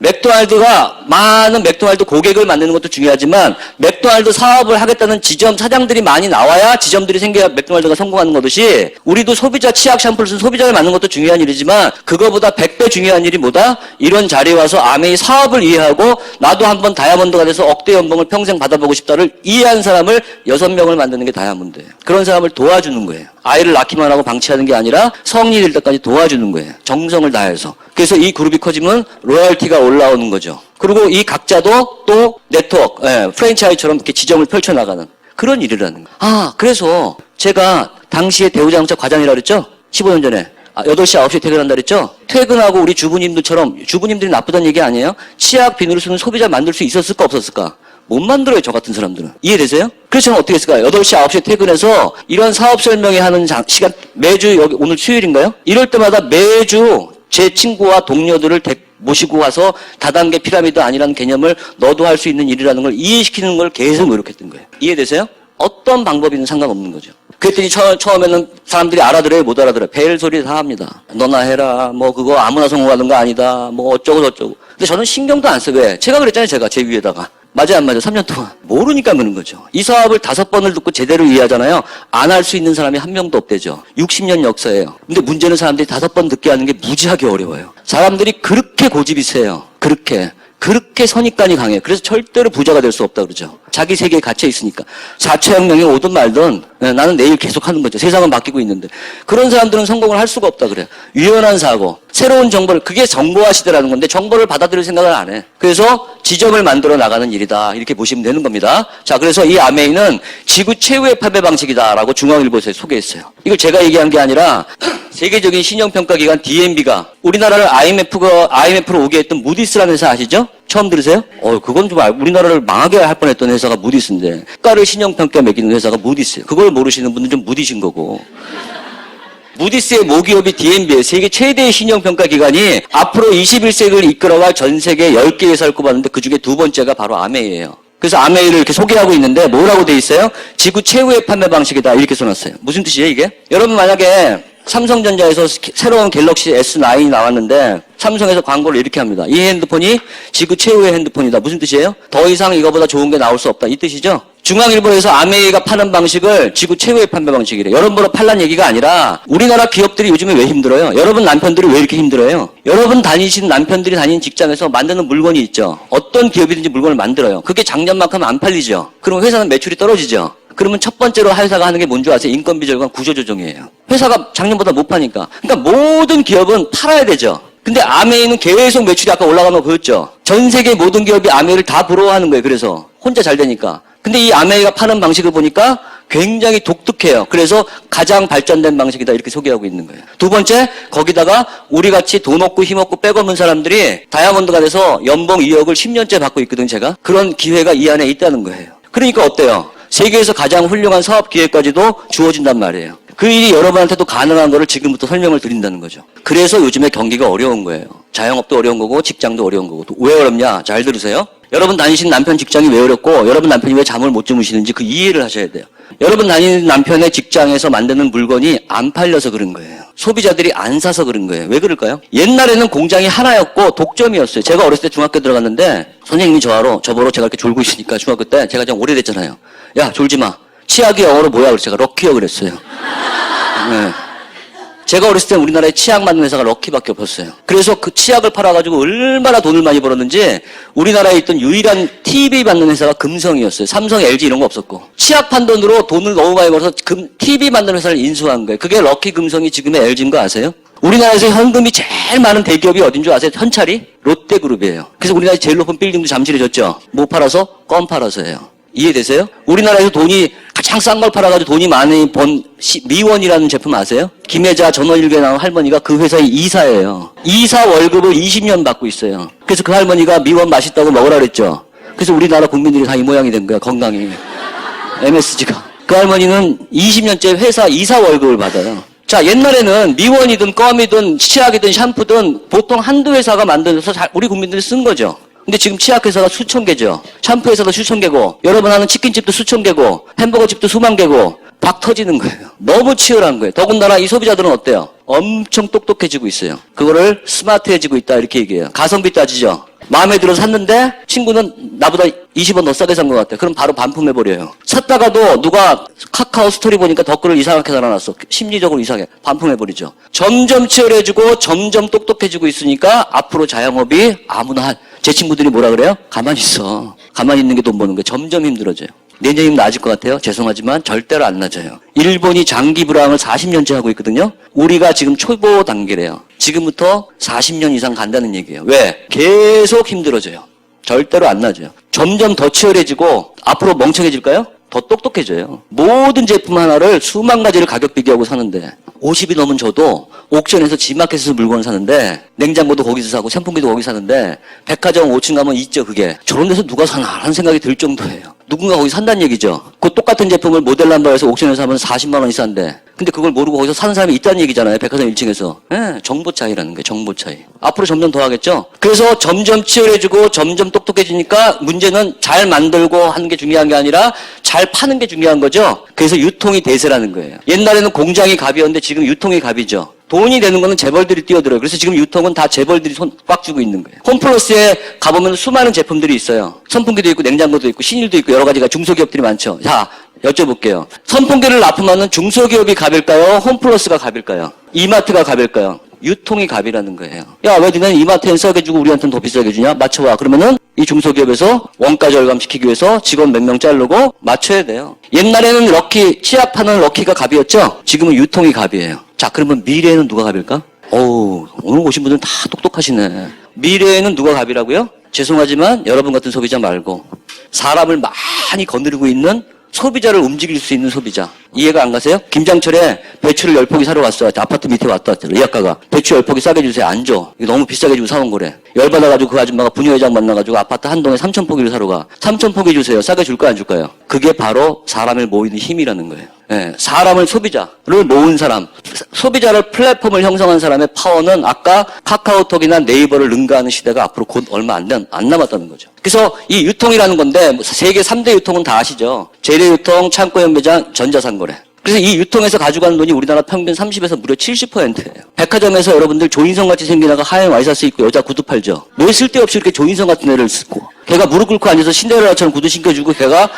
많은 맥도날드 고객을 만드는 것도 중요하지만 맥도날드 사업을 하겠다는 지점 사장들이 많이 나와야 지점들이 생겨야 맥도날드가 성공하는 거듯이 우리도 소비자 치약 샴푸를 쓴 소비자를 만드는 것도 중요한 일이지만 그거보다 100배 중요한 일이 뭐다? 이런 자리에 와서 아메이 사업을 이해하고 나도 한번 다이아몬드가 돼서 억대 연봉을 평생 받아보고 싶다를 이해한 사람을 6명을 만드는 게 다이아몬드예요. 그런 사람을 도와주는 거예요. 아이를 낳기만 하고 방치하는 게 아니라 성인이 될 때까지 도와주는 거예요. 정성을 다해서. 그래서 이 그룹이 커지면 로열티가 올라오는 거죠. 그리고 이 각자도 또 네트워크, 프랜차이즈처럼 이렇게 지점을 펼쳐나가는 그런 일이라는 거예요. 그래서 제가 당시에 대우자동차 과장이라고 그랬죠? 15년 전에. 8시, 9시에 퇴근한다 그랬죠? 퇴근하고 우리 주부님들처럼, 주부님들이 나쁘다는 얘기 아니에요? 치약 비누를 쓰는 소비자 만들 수 있었을까, 없었을까? 못 만들어요, 저 같은 사람들은. 이해되세요? 그래서 저는 어떻게 했을까요? 8시, 9시에 퇴근해서 이런 사업 설명회 하는 시간, 매주 여기 오늘 수요일인가요? 이럴 때마다 매주 제 친구와 동료들을 모시고 와서 다단계 피라미드 아니라는 개념을 너도 할 수 있는 일이라는 걸 이해시키는 걸 계속 노력했던 거예요. 이해되세요? 어떤 방법이든 상관없는 거죠. 그랬더니 처음에는 사람들이 알아들어요, 못 알아들어요? 벨 소리 다 합니다. 너나 해라, 뭐 그거 아무나 성공하는 거 아니다, 뭐 어쩌고 저쩌고. 근데 저는 신경도 안 써요. 왜? 제가 그랬잖아요, 제 위에다가. 맞아요, 안 맞아요? 3년 동안. 모르니까 그런 거죠. 이 사업을 5번을 듣고 제대로 이해하잖아요. 안 할 수 있는 사람이 한 명도 없대죠. 60년 역사예요. 근데 문제는 사람들이 5번 듣게 하는 게 무지하게 어려워요. 사람들이 그렇게 고집이 세요. 그렇게 선입관이 강해요. 그래서 절대로 부자가 될 수 없다 그러죠. 자기 세계에 갇혀 있으니까. 4차 혁명이 오든 말든 나는 내일 계속 하는 거죠. 세상은 바뀌고 있는데. 그런 사람들은 성공을 할 수가 없다 그래요. 유연한 사고, 새로운 정보를, 그게 정보화 시대라는 건데 정보를 받아들일 생각을 안 해. 그래서 지점을 만들어 나가는 일이다. 이렇게 보시면 되는 겁니다. 자, 그래서 이 아메이는 지구 최후의 판매 방식이다라고 중앙일보에서 소개했어요. 이걸 제가 얘기한 게 아니라 세계적인 신용평가기관 DNB가 우리나라를 IMF로 오게 했던 무디스라는 회사 아시죠? 처음 들으세요? 그건 좀 우리나라를 망하게 할 뻔했던 회사가 무디스인데 국가를 신용평가 매기는 회사가 무디스예요. 그걸 모르시는 분들은 좀 무디신 거고. 무디스의 모기업이 DNB예요. 세계 최대의 신용평가 기관이 앞으로 21세기를 이끌어갈 전 세계 10개 회사를 꼽았는데 그중에 두 번째가 바로 아메이예요. 그래서 아메이를 이렇게 소개하고 있는데 뭐라고 돼 있어요? 지구 최후의 판매 방식이다 이렇게 써놨어요. 무슨 뜻이에요 이게? 여러분 만약에 삼성전자에서 새로운 갤럭시 S9이 나왔는데 삼성에서 광고를 이렇게 합니다. 이 핸드폰이 지구 최후의 핸드폰이다. 무슨 뜻이에요? 더 이상 이거보다 좋은 게 나올 수 없다. 이 뜻이죠? 중앙일보에서 아메이가 파는 방식을 지구 최후의 판매 방식이래. 여러분보러 팔란 얘기가 아니라 우리나라 기업들이 요즘에 왜 힘들어요? 여러분 남편들이 왜 이렇게 힘들어요? 여러분 남편들이 다니는 직장에서 만드는 물건이 있죠. 어떤 기업이든지 물건을 만들어요. 그게 작년만큼 안 팔리죠. 그럼 회사는 매출이 떨어지죠. 그러면 첫 번째로 회사가 하는 게 뭔지 아세요? 인건비 절감 구조조정이에요. 회사가 작년보다 못 파니까. 그러니까 모든 기업은 팔아야 되죠. 근데 아메이는 계속 매출이 아까 올라가는 거 보였죠? 전 세계 모든 기업이 아메이를 다 부러워하는 거예요. 그래서 혼자 잘 되니까. 근데 이 아메이가 파는 방식을 보니까 굉장히 독특해요. 그래서 가장 발전된 방식이다 이렇게 소개하고 있는 거예요. 두 번째, 거기다가 우리같이 돈 없고 힘 없고 빽 없는 사람들이 다이아몬드가 돼서 연봉 2억을 10년째 받고 있거든 제가. 그런 기회가 이 안에 있다는 거예요. 그러니까 어때요? 세계에서 가장 훌륭한 사업 기회까지도 주어진단 말이에요. 그 일이 여러분한테도 가능한 거를 지금부터 설명을 드린다는 거죠. 그래서 요즘에 경기가 어려운 거예요. 자영업도 어려운 거고 직장도 어려운 거고. 왜 어렵냐? 잘 들으세요. 여러분 다니신 남편 직장이 왜 어렵고 여러분 남편이 왜 잠을 못 주무시는지 그 이해를 하셔야 돼요. 여러분 다니는 남편의 직장에서 만드는 물건이 안 팔려서 그런 거예요. 소비자들이 안 사서 그런 거예요. 왜 그럴까요? 옛날에는 공장이 하나였고 독점이었어요. 제가 어렸을 때 중학교 들어갔는데 선생님이 저보러 제가 이렇게 졸고 있으니까 중학교 때 제가 좀 오래됐잖아요. 야 졸지 마. 치약이 영어로 뭐야? 그래서 제가 럭키요 그랬어요. 네. 제가 어렸을 때 우리나라에 치약 만드는 회사가 럭키밖에 없었어요. 그래서 그 치약을 팔아가지고 얼마나 돈을 많이 벌었는지 우리나라에 있던 유일한 TV 만드는 회사가 금성이었어요. 삼성, LG 이런 거 없었고. 치약 판 돈으로 돈을 너무 많이 벌어서 TV 만드는 회사를 인수한 거예요. 그게 럭키 금성이 지금의 LG인 거 아세요? 우리나라에서 현금이 제일 많은 대기업이 어딘 줄 아세요? 현찰이? 롯데그룹이에요. 그래서 우리나라에 제일 높은 빌딩도 잠실에 졌죠. 뭐 팔아서? 껌 팔아서예요. 이해되세요? 우리나라에서 돈이 가장 싼 걸 팔아가지고 돈이 많이 번 미원이라는 제품 아세요? 김혜자 전원일기에 나온 할머니가 그 회사의 이사예요. 이사 월급을 20년 받고 있어요. 그래서 그 할머니가 미원 맛있다고 먹으라 그랬죠. 그래서 우리나라 국민들이 다 이 모양이 된 거야. 건강이. MSG가. 그 할머니는 20년째 회사 이사 월급을 받아요. 자, 옛날에는 미원이든 껌이든 치약이든 샴푸든 보통 한두 회사가 만들어서 우리 국민들이 쓴 거죠. 근데 지금 치약회사가 수천 개죠. 샴푸회사도 수천 개고 여러분 하는 치킨집도 수천 개고 햄버거집도 수만 개고 박 터지는 거예요. 너무 치열한 거예요. 더군다나 이 소비자들은 어때요? 엄청 똑똑해지고 있어요. 그거를 스마트해지고 있다 이렇게 얘기해요. 가성비 따지죠. 마음에 들어서 샀는데 친구는 나보다 20원 더 싸게 산 것 같아. 그럼 바로 반품해버려요. 샀다가도 누가 카카오 스토리 보니까 댓글을 이상하게 달아놨어. 심리적으로 이상해. 반품해버리죠. 점점 치열해지고 점점 똑똑해지고 있으니까 앞으로 자영업이 아무나 제 친구들이 뭐라 그래요? 가만히 있어. 가만히 있는 게 돈 버는 게 점점 힘들어져요. 내년이면 나아질 것 같아요. 죄송하지만 절대로 안 나아져요. 일본이 장기 불황을 40년째 하고 있거든요. 우리가 지금 초보 단계래요. 지금부터 40년 이상 간다는 얘기예요. 왜? 계속 힘들어져요. 절대로 안 나아져요. 점점 더 치열해지고 앞으로 멍청해질까요? 더 똑똑해져요. 모든 제품 하나를 수만 가지를 가격 비교하고 사는데 50이 넘은 저도 옥션에서 G마켓에서 물건을 사는데 냉장고도 거기서 사고 선풍기도 거기서 사는데 백화점 5층 가면 있죠 그게. 저런 데서 누가 사나 하는 생각이 들 정도예요. 누군가 거기 산다는 얘기죠. 그 똑같은 제품을 모델남바에서 옥션에서 사면 40만 원이 싼데 근데 그걸 모르고 거기서 사는 사람이 있다는 얘기잖아요. 백화점 1층에서. 예, 정보 차이라는 거예요. 정보 차이. 앞으로 점점 더 하겠죠. 그래서 점점 치열해지고 점점 똑똑해지니까 문제는 잘 만들고 하는 게 중요한 게 아니라 잘 파는 게 중요한 거죠. 그래서 유통이 대세라는 거예요. 옛날에는 공장이 갑이었는데 지금 유통이 갑이죠. 돈이 되는 거는 재벌들이 뛰어들어요. 그래서 지금 유통은 다 재벌들이 손 꽉 쥐고 있는 거예요. 홈플러스에 가보면 수많은 제품들이 있어요. 선풍기도 있고 냉장고도 있고 신일도 있고 여러 가지가 중소기업들이 많죠. 자, 여쭤볼게요. 선풍기를 납품하는 중소기업이 갑일까요? 홈플러스가 갑일까요? 이마트가 갑일까요? 유통이 갑이라는 거예요. 야, 왜 니네는 이마트엔 싸게 주고 우리한테는 더 비싸게 주냐? 맞춰봐. 그러면은 이 중소기업에서 원가 절감시키기 위해서 직원 몇 명 자르고 맞춰야 돼요. 옛날에는 럭키, 치약 파는 럭키가 갑이었죠? 지금은 유통이 갑이에요. 자, 그러면 미래에는 누가 갑일까? 오늘 오신 분들은 다 똑똑하시네. 미래에는 누가 갑이라고요? 죄송하지만 여러분 같은 소비자 말고 사람을 많이 건드리고 있는 소비자를 움직일 수 있는 소비자. 이해가 안 가세요? 김장철에 배추를 10포기 사러 왔어. 아파트 밑에 왔다. 예약가가. 배추 10포기 싸게 주세요. 안 줘. 이거 너무 비싸게 주고 사온 거래. 열받아가지고 그 아줌마가 부녀회장 만나가지고 아파트 한 동에 3,000포기를 사러 가. 3,000포기 주세요. 싸게 줄까요? 안 줄까요? 그게 바로 사람을 모이는 힘이라는 거예요. 예, 사람을 소비자를 모은 사람. 소비자를 플랫폼을 형성한 사람의 파워는 아까 카카오톡이나 네이버를 능가하는 시대가 앞으로 곧 얼마 안 남았다는 거죠. 그래서 이 유통이라는 건데 세계 3대 유통은 다 아시죠? 재래유통, 창고연매장, 전자상거래. 그래서 이 유통에서 가져가는 돈이 우리나라 평균 30에서 무려 70%예요. 백화점에서 여러분들 조인성같이 생긴 애가 하얀 와이셔츠 입고 여자 구두 팔죠. 왜 쓸데없이 이렇게 조인성 같은 애를 쓰고 걔가 무릎 꿇고 앉아서 신데렐라처럼 구두 신겨주고 걔가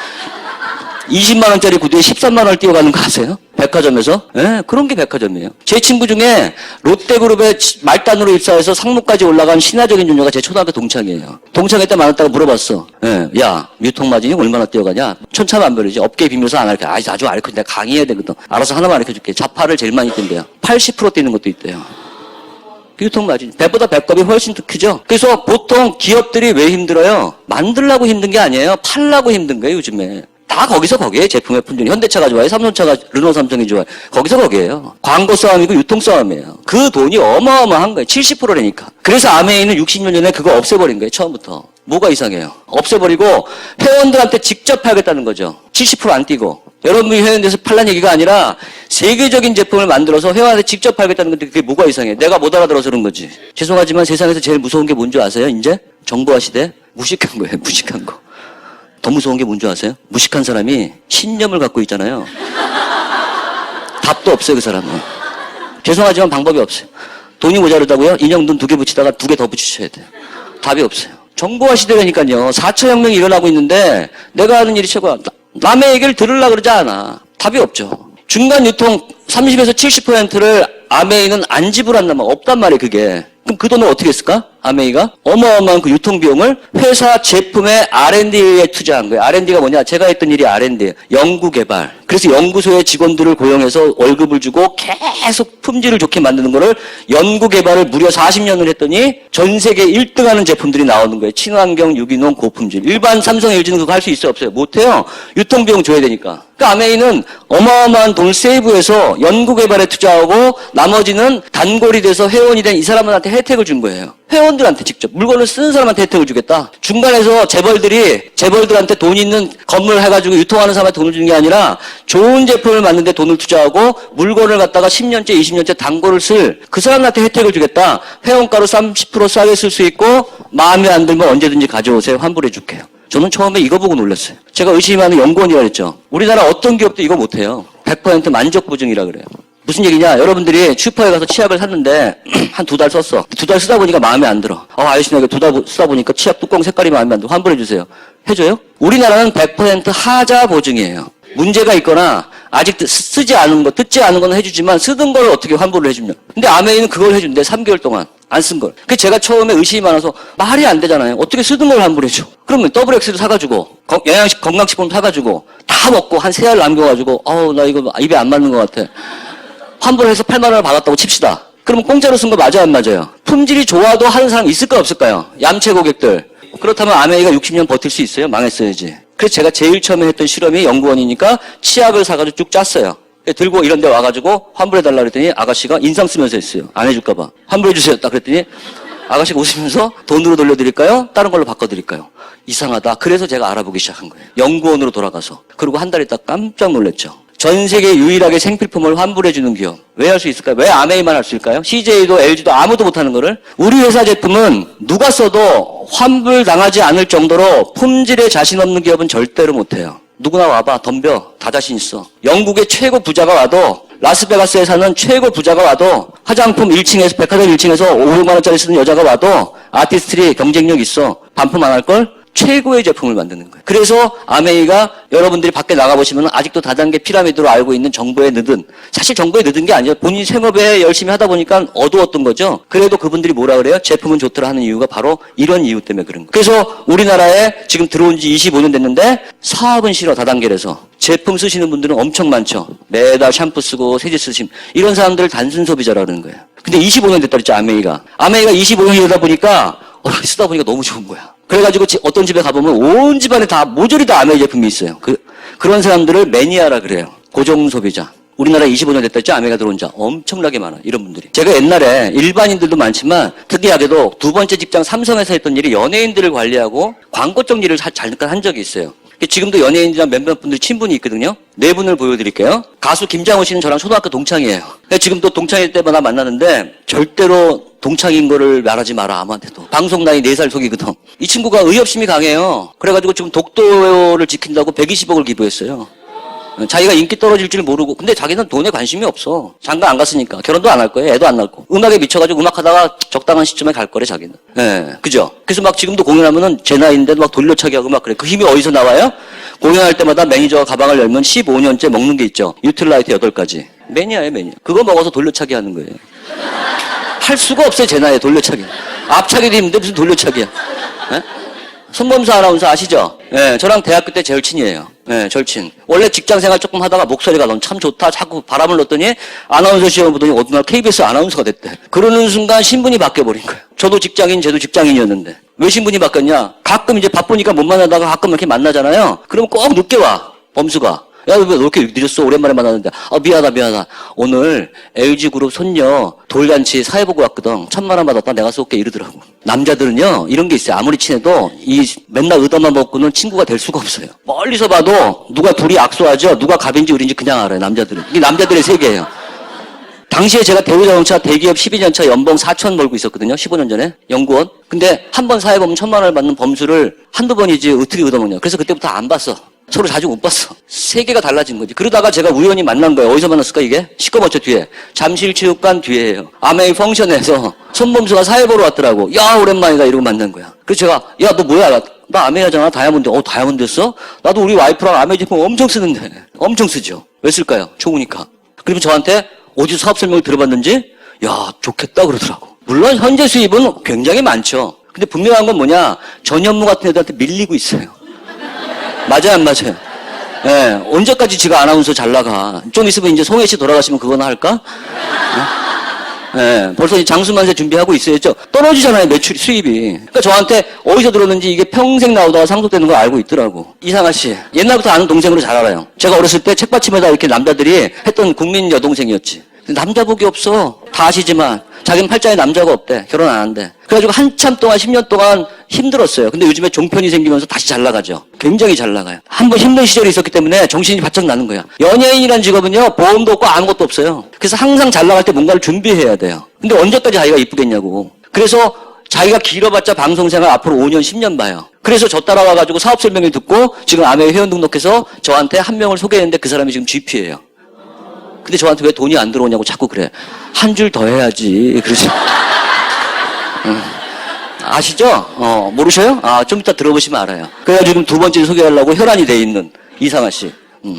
20만 원짜리 구두에 13만 원을 띄워가는 거 아세요? 백화점에서? 예, 그런 게 백화점이에요. 제 친구 중에 롯데그룹에 말단으로 입사해서 상무까지 올라간 신화적인 존재가 제 초등학교 동창이에요. 동창회 때 만났다가 물어봤어. 예, 야, 유통마진이 얼마나 뛰어가냐? 천차만별이지. 업계 비밀서 안 알려. 아주 알려. 내가 강의해야 되거든. 알아서 하나만 알려줄게. 자파를 제일 많이 뛴대요. 80% 뛰는 것도 있대요. 유통마진. 배보다 배꼽이 훨씬 더 크죠? 그래서 보통 기업들이 왜 힘들어요? 만들려고 힘든 게 아니에요. 팔려고 힘든 거예요, 요즘에. 다 거기서 거기에요. 제품의 품질. 현대차가 좋아요. 삼성차가, 르노 삼성이 좋아요. 거기서 거기에요. 광고 싸움이고 유통 싸움이에요. 그 돈이 어마어마한 거예요. 70%라니까. 그래서 아메이는 60년 전에 그거 없애버린 거예요. 처음부터. 뭐가 이상해요? 없애버리고 회원들한테 직접 팔겠다는 거죠. 70%안 띄고. 여러분이 회원돼서 팔란 얘기가 아니라 세계적인 제품을 만들어서 회원한테 직접 팔겠다는 건데 그게 뭐가 이상해? 내가 못 알아들어서 그런 거지. 죄송하지만 세상에서 제일 무서운 게 뭔지 아세요? 이제? 정보화 시대? 무식한 거예요. 무식한 거. 더 무서운 게 뭔지 아세요? 무식한 사람이 신념을 갖고 있잖아요. 답도 없어요, 그 사람은. 죄송하지만 방법이 없어요. 돈이 모자르다고요? 인형 눈 2개 붙이다가 2개 더 붙이셔야 돼요. 답이 없어요. 정보화 시대라니까요. 4차 혁명이 일어나고 있는데 내가 하는 일이 최고야. 남의 얘기를 들으려고 그러지 않아. 답이 없죠. 중간 유통 30에서 70%를 아메이는 안 지불한단 말, 없단 말이에요, 그게. 그럼 그 돈을 어떻게 했을까? 아메이가? 어마어마한 그 유통비용을 회사 제품의 R&D에 투자한 거예요. R&D가 뭐냐? 제가 했던 일이 R&D예요. 연구개발. 그래서 연구소의 직원들을 고용해서 월급을 주고 계속 품질을 좋게 만드는 거를 연구개발을 무려 40년을 했더니 전 세계 1등하는 제품들이 나오는 거예요. 친환경, 유기농, 고품질. 일반 삼성, LG는 그거 할 수 있어요? 없어요? 못해요. 유통비용 줘야 되니까. 그러니까 아메이는 어마어마한 돈을 세이브해서 연구개발에 투자하고 나머지는 단골이 돼서 회원이 된 이 사람들한테 혜택을 준 거예요. 회원들한테 직접 물건을 쓰는 사람한테 혜택을 주겠다. 중간에서 재벌들한테 돈 있는 건물 해가지고 유통하는 사람한테 돈을 주는 게 아니라 좋은 제품을 만드는 데 돈을 투자하고 물건을 갖다가 10년째, 20년째 단골을 쓸 그 사람한테 혜택을 주겠다. 회원가로 30% 싸게 쓸 수 있고 마음에 안 들면 언제든지 가져오세요. 환불해 줄게요. 저는 처음에 이거 보고 놀랐어요. 제가 의심하는 연구원이라 그랬죠. 우리나라 어떤 기업도 이거 못해요. 100% 만족 보증이라 그래요. 무슨 얘기냐? 여러분들이 슈퍼에 가서 치약을 샀는데 한 2달 썼어. 2달 쓰다 보니까 마음에 안 들어. 아저씨 내가 2달 쓰다 보니까 치약 뚜껑 색깔이 마음에 안 들어. 환불해 주세요. 해줘요? 우리나라는 100% 하자 보증이에요. 문제가 있거나 아직 쓰지 않은 거, 듣지 않은 건 해주지만 쓰던 걸 어떻게 환불을 해주냐. 근데 아메이는 그걸 해준대. 3개월 동안. 안 쓴 걸. 그래서 제가 처음에 의심이 많아서 말이 안 되잖아요. 어떻게 쓰던 걸 환불해줘. 그러면 더블 X를 사가지고 영양식, 건강식품 사가지고 다 먹고 한 3알 남겨가지고 나 이거 입에 안 맞는 것 같아. 환불해서 8만 원을 받았다고 칩시다. 그러면 공짜로 쓴 거 맞아요, 안 맞아요? 품질이 좋아도 하는 사람 있을까 없을까요? 얌체 고객들. 그렇다면 아메이가 60년 버틸 수 있어요? 망했어야지. 그래서 제가 제일 처음에 했던 실험이 연구원이니까 치약을 사가지고 쭉 짰어요. 들고 이런 데 와가지고 환불해달라 그랬더니 아가씨가 인상 쓰면서 했어요. 안 해줄까봐. 환불해주세요. 딱 그랬더니 아가씨가 웃으면서 돈으로 돌려드릴까요? 다른 걸로 바꿔드릴까요? 이상하다. 그래서 제가 알아보기 시작한 거예요. 연구원으로 돌아가서. 그리고 한 달 있다 깜짝 놀랐죠. 전 세계 유일하게 생필품을 환불해주는 기업. 왜 할 수 있을까요? 왜 아메이만 할 수 있을까요? CJ도 LG도 아무도 못하는 거를. 우리 회사 제품은 누가 써도 환불 당하지 않을 정도로 품질에 자신 없는 기업은 절대로 못해요. 누구나 와봐. 덤벼. 다 자신 있어. 영국의 최고 부자가 와도, 라스베가스에 사는 최고 부자가 와도, 화장품 1층에서, 백화점 1층에서 500만 원짜리 쓰는 여자가 와도 아티스트리 경쟁력 있어. 반품 안 할걸? 최고의 제품을 만드는 거예요. 그래서 아메이가 여러분들이 밖에 나가보시면 아직도 다단계 피라미드로 알고 있는 정보에 늦은, 사실 정보에 늦은 게 아니에요. 본인이 생업에 열심히 하다 보니까 어두웠던 거죠. 그래도 그분들이 뭐라 그래요? 제품은 좋더라 하는 이유가 바로 이런 이유 때문에 그런 거예요. 그래서 우리나라에 지금 들어온 지 25년 됐는데 사업은 싫어, 다단계에서. 제품 쓰시는 분들은 엄청 많죠. 매달 샴푸 쓰고 세제 쓰심. 이런 사람들을 단순 소비자라 그러는 거예요. 근데 25년 됐다 그랬죠, 아메이가. 아메이가 25년이다 보니까 쓰다 보니까 너무 좋은 거야. 그래가지고 어떤 집에 가보면 온 집안에 다 모조리 다 아메이 제품이 있어요. 그런 사람들을 매니아라 그래요. 고정 소비자. 우리나라에 25년 됐다 했죠. 아메이가 들어온 자 엄청나게 많아. 이런 분들이. 제가 옛날에 일반인들도 많지만 특이하게도 두 번째 직장 삼성에서 했던 일이 연예인들을 관리하고 광고 쪽 일을 잠깐 한 적이 있어요. 지금도 연예인이랑 몇몇 분들 친분이 있거든요. 네 분을 보여드릴게요. 가수 김장호 씨는 저랑 초등학교 동창이에요. 지금도 동창일 때마다 만나는데 절대로 동창인 거를 말하지 마라, 아무한테도. 방송 나이 4살 속이거든. 이 친구가 의협심이 강해요. 그래가지고 지금 독도를 지킨다고 120억을 기부했어요. 자기가 인기 떨어질 줄 모르고. 근데 자기는 돈에 관심이 없어. 장가 안 갔으니까. 결혼도 안 할 거예요. 애도 안 낳고. 음악에 미쳐가지고 음악하다가 적당한 시점에 갈 거래, 자기는. 예, 그죠? 그래서 막 지금도 공연하면은 제 나이인데도 막 돌려차기 하고 막 그래. 그 힘이 어디서 나와요? 공연할 때마다 매니저가 가방을 열면 15년째 먹는 게 있죠. 유틸라이트 8가지. 매니아예요, 매니아. 그거 먹어서 돌려차기 하는 거예요. 할 수가 없어요, 제 나이에 돌려차기. 앞차기도 힘든데 무슨 돌려차기야. 예? 손범수 아나운서 아시죠? 예, 저랑 대학교 때 절친이에요. 예, 절친. 원래 직장 생활 조금 하다가 목소리가 너무 참 좋다. 자꾸 바람을 넣었더니 아나운서 시험을 보더니 어느 날 KBS 아나운서가 됐대. 그러는 순간 신분이 바뀌어버린 거예요. 저도 직장인, 쟤도 직장인이었는데. 왜 신분이 바뀌었냐? 가끔 이제 바쁘니까 못 만나다가 가끔 이렇게 만나잖아요. 그러면 꼭 늦게 와, 범수가. 야, 왜 이렇게 늦었어? 오랜만에 만났는데. 미안하다. 오늘 LG그룹 손녀 돌잔치 사회 보고 왔거든. 1,000만 원 받았다. 내가 쏠게 이러더라고. 남자들은요, 이런 게 있어요. 아무리 친해도 맨날 의도만 먹고는 친구가 될 수가 없어요. 멀리서 봐도 누가 둘이 악수하죠? 누가 갑인지 을인지 그냥 알아요, 남자들은. 이게 남자들의 세계예요. 당시에 제가 대우자동차 대기업 12년차 연봉 4천 벌고 있었거든요. 15년 전에. 연구원. 근데 한 번 사회 보면 1,000만 원을 받는 범수를 한두 번이지 어떻게 얻어먹냐. 그래서 그때부터 안 봤어. 서로 자주 못 봤어. 세계가 달라진 거지. 그러다가 제가 우연히 만난 거예요. 어디서 만났을까 이게? 시꺼멓죠 뒤에. 잠실체육관 뒤에예요. 아메이 펑션에서 손범수가 사회 보러 왔더라고. 야 오랜만이다 이러고 만난 거야. 그래서 제가 야 너 뭐야? 나 아메이 하잖아. 다이아몬드. 다이아몬드였어? 나도 우리 와이프랑 아메이 제품 엄청 쓰는데. 엄청 쓰죠. 왜 쓸까요? 좋으니까. 그리고 저한테 어디서 사업 설명을 들어봤는지 야 좋겠다 그러더라고. 물론 현재 수입은 굉장히 많죠. 근데 분명한 건 뭐냐? 전현무 같은 애들한테 밀리고 있어요. 맞아요, 안 맞아요? 예, 언제까지 지가 아나운서 잘 나가? 좀 있으면 이제 송혜 씨 돌아가시면 그거나 할까? 예, 벌써 이 장수만세 준비하고 있어야죠. 떨어지잖아요, 매출, 수입이. 그러니까 저한테 어디서 들었는지 이게 평생 나오다가 상속되는 걸 알고 있더라고. 이상하 씨. 옛날부터 아는 동생으로 잘 알아요. 제가 어렸을 때 책받침에다 이렇게 남자들이 했던 국민 여동생이었지. 남자복이 없어. 다 아시지만. 자기는 팔자에 남자가 없대. 결혼 안 한대. 그래가지고 한참 동안 10년 동안 힘들었어요. 근데 요즘에 종편이 생기면서 다시 잘 나가죠. 굉장히 잘 나가요. 한번 힘든 시절이 있었기 때문에 정신이 바짝 나는 거야. 연예인이란 직업은요. 보험도 없고 아무것도 없어요. 그래서 항상 잘 나갈 때 뭔가를 준비해야 돼요. 근데 언제까지 자기가 이쁘겠냐고. 그래서 자기가 길어봤자 방송생활 앞으로 5년 10년 봐요. 그래서 저 따라와가지고 사업 설명을 듣고 지금 아메이 회원 등록해서 저한테 한 명을 소개했는데 그 사람이 지금 GP예요. 근데 저한테 왜 돈이 안 들어오냐고 자꾸 그래. 한 줄 더 해야지. 그러지. 아시죠? 모르셔요? 좀 이따 들어보시면 알아요. 그래가지고 지금 두 번째 소개하려고 혈안이 돼 있는 이상하 씨.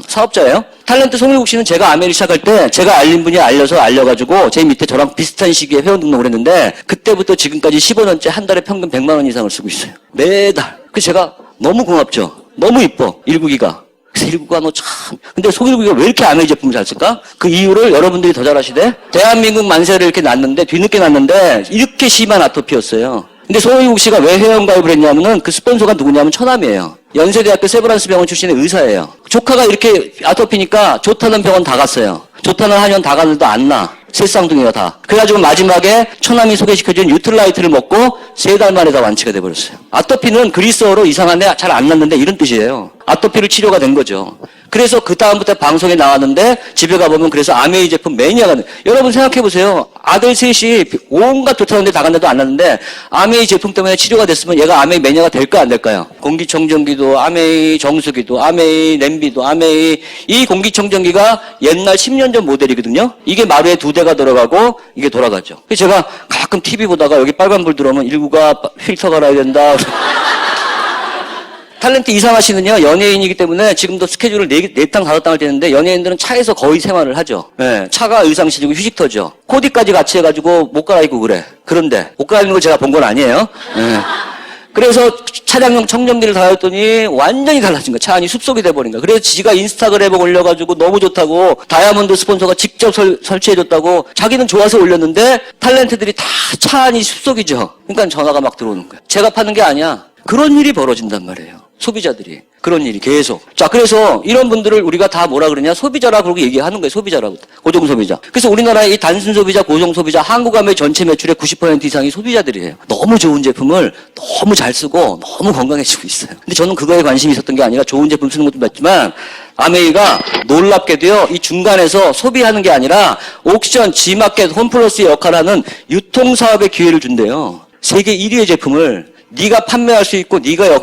사업자예요. 탤런트 송일국 씨는 제가 아메리 시작할 때 제가 알린 분이 알려가지고 제 밑에 저랑 비슷한 시기에 회원 등록을 했는데 그때부터 지금까지 15년째 한 달에 평균 100만 원 이상을 쓰고 있어요. 매달. 그래서 제가 너무 고맙죠. 너무 이뻐. 일국이가. 그래서 일국아 너 참. 근데 송일국이가 왜 이렇게 아메이 제품을 잘 쓸까? 그 이유를 여러분들이 더 잘 아시대. 대한민국 만세를 이렇게 났는데 뒤늦게 났는데 이렇게 심한 아토피였어요. 근데 송일국 씨가 왜 회원가입을 했냐면은 그 스폰서가 누구냐면 처남이에요. 연세대학교 세브란스 병원 출신의 의사예요. 조카가 이렇게 아토피니까 좋다는 병원 다 갔어요. 좋다는 한의원 다 갔는데 안 나. 새쌍둥이가 다. 그래가지고 마지막에 처남이 소개시켜준 유틀라이트를 먹고 3달 만에 다 완치가 돼버렸어요. 아토피는 그리스어로 이상한데 잘 안 낫는데 이런 뜻이에요. 아토피를 치료가 된 거죠. 그래서 그 다음부터 방송에 나왔는데 집에 가보면 그래서 아메이 제품 매니아가 여러분 생각해보세요. 아들 셋이 온갖 좋다는 데 다 갔는데도 안 났는데 아메이 제품 때문에 치료가 됐으면 얘가 아메이 매니아가 될까 안 될까요? 공기청정기도 아메이, 정수기도 아메이, 냄비도 아메이. 이 공기청정기가 옛날 10년 전 모델이거든요. 이게 마루에 2대가 들어가고 이게 돌아가죠. 그래서 제가 가끔 TV 보다가 여기 빨간불 들어오면 119가 필터 갈아야 된다. 탤런트 이상하 씨는요, 연예인이기 때문에 지금도 스케줄을 4탕 5탕을 되는데 연예인들은 차에서 거의 생활을 하죠. 네, 차가 의상실이고 휴식터죠. 코디까지 같이 해가지고 못 갈아입고 그래. 그런데 옷 갈아입는 걸 제가 본 건 아니에요. 네. 그래서 차량용 청정기를 달았더니 완전히 달라진 거야. 차 안이 숲속이 돼버린 거야. 그래서 지가 인스타그램에 올려가지고 너무 좋다고 다이아몬드 스폰서가 직접 설치해줬다고 자기는 좋아서 올렸는데 탤런트들이 다 차 안이 숲속이죠. 그러니까 전화가 막 들어오는 거야. 제가 파는 게 아니야. 그런 일이 벌어진단 말이에요. 소비자들이. 그런 일이 계속. 자, 그래서 이런 분들을 우리가 다 뭐라 그러냐? 소비자라 그러고 얘기하는 거예요. 소비자라고. 고정소비자. 그래서 우리나라의 이 단순 소비자, 고정소비자, 한국암의 전체 매출의 90% 이상이 소비자들이에요. 너무 좋은 제품을 너무 잘 쓰고 너무 건강해지고 있어요. 근데 저는 그거에 관심이 있었던 게 아니라 좋은 제품 쓰는 것도 맞지만 아메이가 놀랍게도요, 이 중간에서 소비하는 게 아니라 옥션, G마켓, 홈플러스의 역할을 하는 유통사업의 기회를 준대요. 세계 1위의 제품을 네가 판매할 수 있고 네가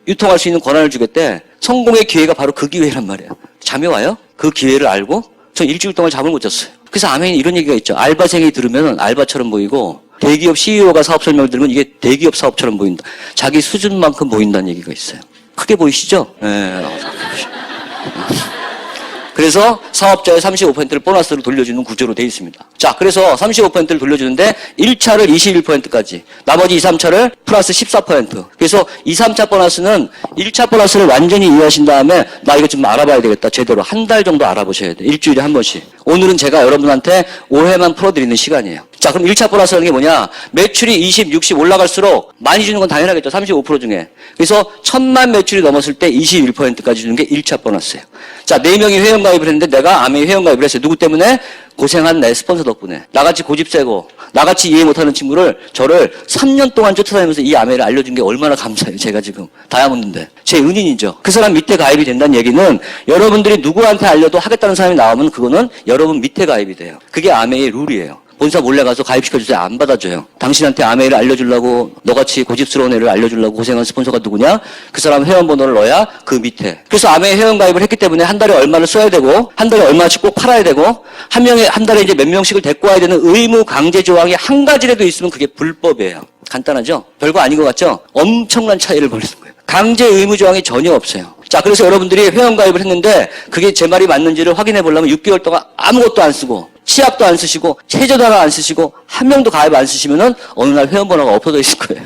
유통할 수 있는 권한을 주겠대. 성공의 기회가 바로 그 기회란 말이에요. 잠이 와요? 그 기회를 알고 전 일주일 동안 잠을 못 잤어요. 그래서 아메이는 이런 얘기가 있죠. 알바생이 들으면 알바처럼 보이고 대기업 CEO가 사업 설명을 들으면 이게 대기업 사업처럼 보인다. 자기 수준만큼 보인다는 얘기가 있어요. 크게 보이시죠? 네. 그래서 사업자의 35%를 보너스로 돌려주는 구조로 되어 있습니다. 자, 그래서 35%를 돌려주는데 1차를 21%까지, 나머지 2, 3차를 플러스 14%. 그래서 2, 3차 보너스는 1차 보너스를 완전히 이해하신 다음에 나 이거 좀 알아봐야 되겠다. 제대로 한 달 정도 알아보셔야 돼요. 일주일에 한 번씩. 오늘은 제가 여러분한테 오해만 풀어드리는 시간이에요. 자, 그럼 1차 보너스라는 게 뭐냐? 매출이 20, 60 올라갈수록 많이 주는 건 당연하겠죠. 35% 중에. 그래서 1000만 매출이 넘었을 때 21%까지 주는 게 1차 보너스예요. 자, 4명이 회원가입을 했는데 내가 아메이 회원가입을 했어요. 누구 때문에? 고생한 내 스폰서 덕분에. 나같이 고집 세고 나같이 이해 못하는 친구를 저를 3년 동안 쫓아다니면서 이 아메이를 알려준 게 얼마나 감사해요. 제가 지금 다이아몬드인데. 제 은인이죠. 그 사람 밑에 가입이 된다는 얘기는 여러분들이 누구한테 알려도 하겠다는 사람이 나오면 그거는 여러분 밑에 가입이 돼요. 그게 아메이의 룰이에요. 본사 몰래 가서 가입시켜주세요. 안 받아줘요. 당신한테 아메이를 알려주려고 너같이 고집스러운 애를 알려주려고 고생한 스폰서가 누구냐? 그 사람 회원번호를 넣어야 그 밑에. 그래서 아메이 회원가입을 했기 때문에 한 달에 얼마를 써야 되고 한 달에 얼마씩 꼭 팔아야 되고 한 달에 이제 몇 명씩을 데리고 와야 되는 의무 강제 조항이 한 가지라도 있으면 그게 불법이에요. 간단하죠? 별거 아닌 것 같죠? 엄청난 차이를 벌이는 거예요. 강제 의무 조항이 전혀 없어요. 자, 그래서 여러분들이 회원가입을 했는데 그게 제 말이 맞는지를 확인해 보려면 6개월 동안 아무것도 안 쓰고 치약도 안 쓰시고 세제도 하나 안 쓰시고 한 명도 가입 안 쓰시면은 어느 날 회원번호가 엎어져 있을 거예요.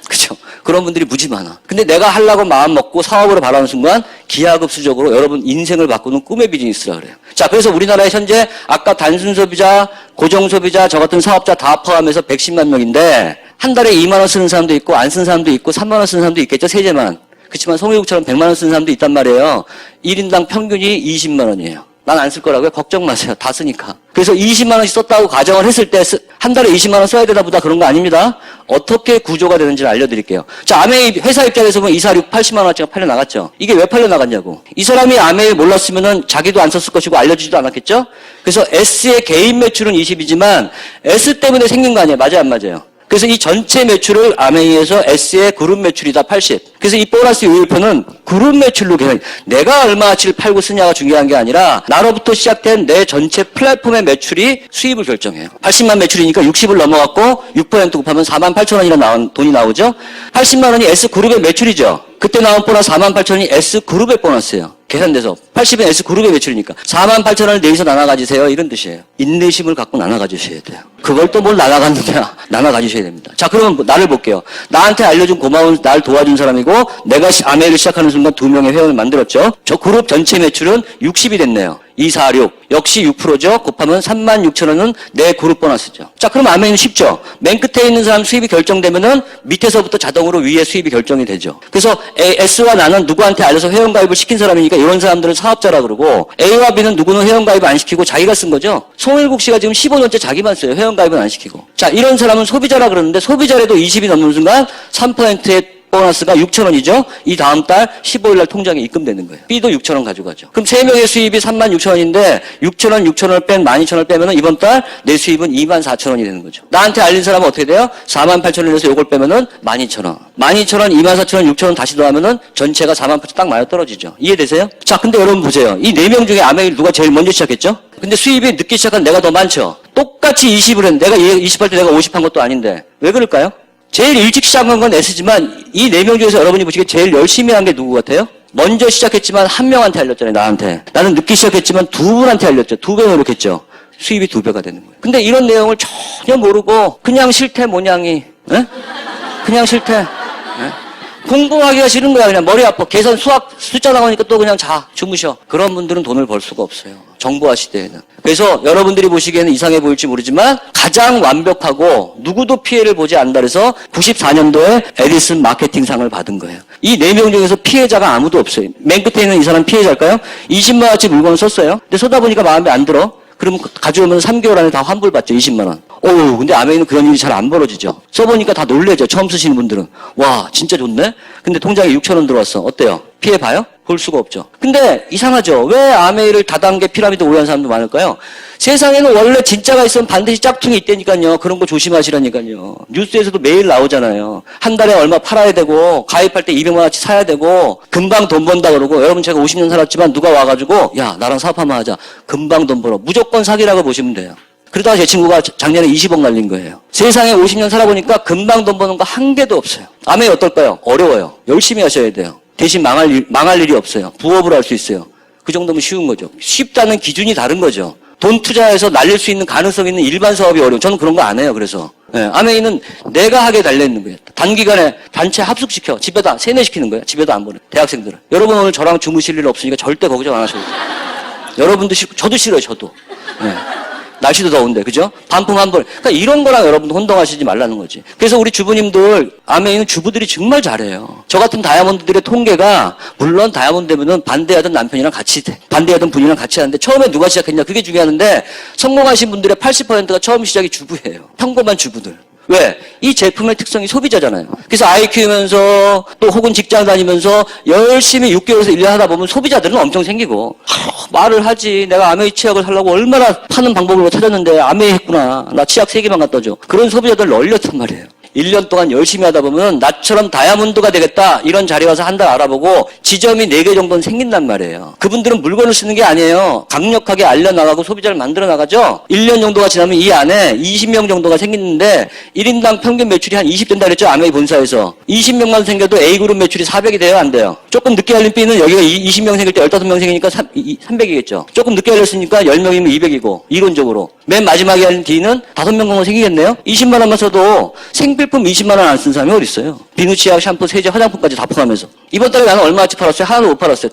그렇죠? 그런 분들이 무지 많아. 근데 내가 하려고 마음 먹고 사업으로 바라는 순간 기하급수적으로 여러분 인생을 바꾸는 꿈의 비즈니스라 그래요. 자, 그래서 우리나라에 현재 아까 단순 소비자, 고정 소비자, 저 같은 사업자 다 포함해서 110만 명인데 한 달에 2만 원 쓰는 사람도 있고 안 쓰는 사람도 있고 3만 원 쓰는 사람도 있겠죠. 세제만. 그렇지만 송혜국처럼 100만 원 쓰는 사람도 있단 말이에요. 1인당 평균이 20만 원이에요. 난 안 쓸 거라고요? 걱정 마세요. 다 쓰니까. 그래서 20만 원씩 썼다고 가정을 했을 때 한 달에 20만 원 써야 되나 보다 그런 거 아닙니다. 어떻게 구조가 되는지를 알려드릴게요. 자, 아메이 회사 입장에서 보면 246 80만 원어치가 팔려나갔죠. 이게 왜 팔려나갔냐고. 이 사람이 아메이 몰랐으면은 자기도 안 썼을 것이고 알려주지도 않았겠죠. 그래서 S의 개인 매출은 20이지만 S 때문에 생긴 거 아니에요. 맞아요, 안 맞아요? 그래서 이 전체 매출을 아메이에서 S의 그룹 매출이다 80. 그래서 이 보너스 요일표는 그룹 매출로 계산. 내가 얼마치를 팔고 쓰냐가 중요한 게 아니라 나로부터 시작된 내 전체 플랫폼의 매출이 수입을 결정해요. 80만 매출이니까 60을 넘어갔고 6% 곱하면 4만 8천 원이나 돈이 나오죠. 80만 원이 S 그룹의 매출이죠. 그때 나온 보너스 4만 8천 원이 S 그룹의 보너스예요. 계산돼서 80은 S그룹의 매출이니까 4만 8천 원을 내서 나눠가지세요 이런 뜻이에요. 인내심을 갖고 나눠가주셔야 돼요. 그걸 또 뭘 나눠갔느냐 나눠가주셔야 됩니다. 자, 그러면 나를 볼게요. 나한테 알려준 고마운 날 도와준 사람이고 내가 아메이를 시작하는 순간 2명의 회원을 만들었죠. 저 그룹 전체 매출은 60이 됐네요. 246 역시 6%죠. 곱하면 36,000원은 내 그룹 보너스죠. 자, 그럼 아메이는 쉽죠. 맨 끝에 있는 사람 수입이 결정되면은 밑에서부터 자동으로 위에 수입이 결정이 되죠. 그래서 S와 나는 누구한테 알려서 회원가입을 시킨 사람이니까 이런 사람들은 사업자라 그러고, A와 B는 누구는 회원가입 안 시키고 자기가 쓴 거죠. 송일국 씨가 지금 15년째 자기만 써요. 회원가입은 안 시키고. 자, 이런 사람은 소비자라 그러는데, 소비자라도 20이 넘는 순간 3%의 보너스가 6,000원이죠. 이 다음 달 15일 날 통장에 입금되는 거예요. B도 6,000원 가져가죠. 그럼 3명의 수입이 36,000원인데 6,000원, 6,000원을 뺀 12,000원을 빼면은 이번 달 내 수입은 24,000원이 되는 거죠. 나한테 알린 사람은 어떻게 돼요? 48,000원에서 요걸 빼면은 12,000원. 12,000원, 24,000원, 6,000원 다시 더하면은 전체가 48,000원 딱 맞아 떨어지죠. 이해되세요? 자, 근데 여러분 보세요. 이 4명 중에 아메일 누가 제일 먼저 시작했죠? 근데 수입이 늦게 시작한 내가 더 많죠. 똑같이 20을 했는데 내가 20할 때 내가 50한 것도 아닌데 왜 그럴까요? 제일 일찍 시작한 건 S지만 이 4명 중에서 여러분이 보시기에 제일 열심히 한 게 누구 같아요? 먼저 시작했지만 한 명한테 알렸잖아요. 나한테. 나는 늦게 시작했지만 2분한테 알렸죠. 2배 노력했죠. 수입이 2배가 되는 거예요. 근데 이런 내용을 전혀 모르고 그냥 싫대 모양이. 에? 그냥 싫대. 에? 공부하기가 싫은 거야. 그냥 머리 아파. 계산 수학 숫자 나오니까 또 그냥 자 주무셔. 그런 분들은 돈을 벌 수가 없어요. 정보화 시대에는. 그래서 여러분들이 보시기에는 이상해 보일지 모르지만 가장 완벽하고 누구도 피해를 보지 않는다 그래서 94년도에 에디슨 마케팅상을 받은 거예요. 이 4명 중에서 피해자가 아무도 없어요. 맨 끝에 있는 이 사람 피해자일까요? 20만 원어치 물건을 썼어요. 근데 쏘다 보니까 마음에 안 들어. 그럼 가져오면 3개월 안에 다 환불받죠. 20만 원. 어우, 근데 아메이는 그런 일이 잘 안 벌어지죠. 써보니까 다 놀래죠. 처음 쓰시는 분들은. 와, 진짜 좋네? 근데 통장에 6,000원 들어왔어. 어때요? 피해 봐요? 볼 수가 없죠. 근데 이상하죠. 왜 아메이를 다단계 피라미드 오해한 사람도 많을까요? 세상에는 원래 진짜가 있으면 반드시 짝퉁이 있다니까요. 그런 거 조심하시라니까요. 뉴스에서도 매일 나오잖아요. 한 달에 얼마 팔아야 되고 가입할 때 200만 원치 사야 되고 금방 돈 번다 그러고 여러분 제가 50년 살았지만 누가 와가지고 야 나랑 사업 한번 하자. 금방 돈 벌어. 무조건 사기라고 보시면 돼요. 그러다가 제 친구가 작년에 20억 날린 거예요. 세상에 50년 살아보니까 금방 돈 버는 거 한 개도 없어요. 아메이 어떨까요? 어려워요. 열심히 하셔야 돼요. 대신 망할 일이 없어요. 부업을 할 수 있어요. 그 정도면 쉬운 거죠. 쉽다는 기준이 다른 거죠. 돈 투자해서 날릴 수 있는 가능성 있는 일반 사업이 어려워요. 저는 그런 거 안 해요. 그래서 아메이는 내가 하게 달려있는 거예요. 단기간에 단체 합숙시켜. 집에다 세뇌시키는 거예요. 집에도 안 보내. 대학생들은. 여러분 오늘 저랑 주무실 일 없으니까 절대 걱정 안 하셔도 돼요. 여러분도 싫고 저도 싫어요. 저도. 날씨도 더운데, 그죠? 반품 한 번. 그러니까 이런 거랑 여러분도 혼동하시지 말라는 거지. 그래서 우리 주부님들, 아메이는 주부들이 정말 잘해요. 저 같은 다이아몬드들의 통계가, 물론 다이아몬드 되면은 반대하던 남편이랑 같이 돼. 반대하던 분이랑 같이 하는데, 처음에 누가 시작했냐, 그게 중요한데, 성공하신 분들의 80%가 처음 시작이 주부예요. 평범한 주부들. 왜? 이 제품의 특성이 소비자잖아요. 그래서 아이 키우면서 또 혹은 직장 다니면서 열심히 6개월에서 1년 하다 보면 소비자들은 엄청 생기고 말을 하지. 내가 아메이 치약을 사려고 얼마나 파는 방법을 찾았는데 아메이 했구나. 나 치약 3개만 갖다 줘. 그런 소비자들 널렸단 말이에요. 1년 동안 열심히 하다 보면 나처럼 다이아몬드가 되겠다 이런 자리에 와서 한 달 알아보고 지점이 4개 정도는 생긴단 말이에요. 그분들은 물건을 쓰는 게 아니에요. 강력하게 알려나가고 소비자를 만들어 나가죠. 1년 정도가 지나면 이 안에 20명 정도가 생기는데 1인당 평균 매출이 한 20 된다 그랬죠. 아메이 본사에서. 20명만 생겨도 A그룹 매출이 400이 돼요? 안 돼요? 조금 늦게 알린 B는 여기가 20명 생길 때 15명 생기니까 300이겠죠. 조금 늦게 알렸으니까 10명이면 200이고 이론적으로. 맨 마지막에 알린 D는 5명 정도 생기겠네요? 20만 원만 써도 생필품 20만 원 안 쓴 사람이 어디 있어요? 비누, 치약, 샴푸, 세제, 화장품까지 다 포함해서. 이번 달에 나는 얼마치 팔았어요? 하나도 못 팔았어요.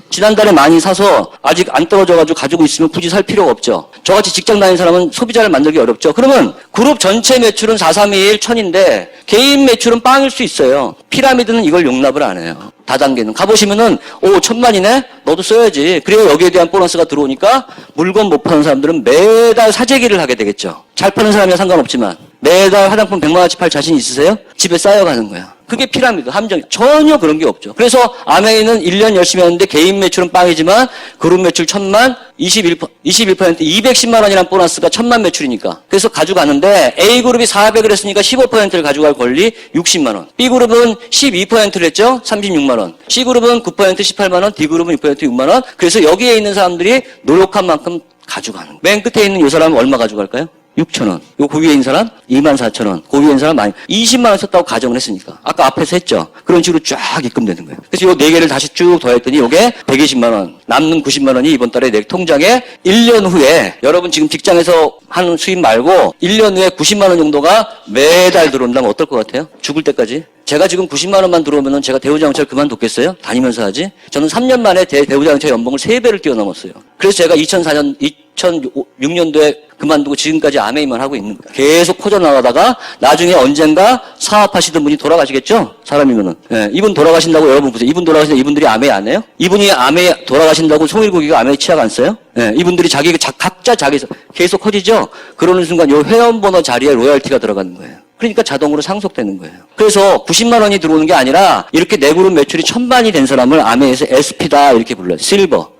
지난달에 많이 사서 아직 안 떨어져가지고 가지고 있으면 굳이 살 필요가 없죠. 저같이 직장 다니는 사람은 소비자를 만들기 어렵죠. 그러면 그룹 전체 매출은 4321 1000인데 개인 매출은 빵일 수 있어요. 피라미드는 이걸 용납을 안 해요. 다단계는. 가보시면은 1000만이네? 너도 써야지. 그래야 여기에 대한 보너스가 들어오니까 물건 못 파는 사람들은 매달 사재기를 하게 되겠죠. 잘 파는 사람이야 상관없지만 매달 화장품 100만 원치 팔 자신 있으세요? 집에 쌓여가는 거야. 그게 피라미드 함정. 전혀 그런 게 없죠. 그래서 아메이는 1년 열심히 하는데 개인 매출은 빵이지만 그룹 매출 1000만 21% 210만 원이란 보너스가 1000만 매출이니까. 그래서 가져가는데 A그룹이 400을 했으니까 15%를 가져갈 권리 60만 원. B그룹은 12%를 했죠. 36만 원. C그룹은 9% 18만 원. D그룹은 6% 6만 원. 그래서 여기에 있는 사람들이 노력한 만큼 가져가는 거예요. 맨 끝에 있는 이 사람은 얼마 가져갈까요? 6,000원. 요 그 위에 있는 사람 24,000원. 그 위에 있는 사람 많이 20만 원 썼다고 가정을 했으니까. 아까 앞에서 했죠. 그런 식으로 쫙 입금되는 거예요. 그래서 요 4개를 다시 쭉 더했더니 요게 120만 원. 남는 90만 원이 이번 달에 내 통장에 1년 후에 여러분 지금 직장에서 하는 수입 말고 1년 후에 90만 원 정도가 매달 들어온다면 어떨 것 같아요? 죽을 때까지. 제가 지금 90만 원만 들어오면은 제가 대우자동차를 그만뒀겠어요? 다니면서 하지? 저는 3년 만에 대우자동차 연봉을 3배를 뛰어넘었어요. 그래서 제가 2006년도에 그만두고 지금까지 아메이만 하고 있는 거예요. 계속 퍼져나가다가 나중에 언젠가 사업하시던 분이 돌아가시겠죠? 사람이면은. 예, 이분 돌아가신다고 여러분 보세요. 이분 돌아가신다고 이분들이 아메이 안 해요? 이분이 아메이 돌아가신다고 송일국이가 아메이 치약 안 써요? 예, 이분들이 각자 자기에서 계속 커지죠? 그러는 순간 요 회원번호 자리에 로열티가 들어가는 거예요. 그러니까 자동으로 상속되는 거예요. 그래서 90만 원이 들어오는 게 아니라 이렇게 내그룹 매출이 1000만이 된 사람을 아메이에서 SP다 이렇게 불러요. 실버.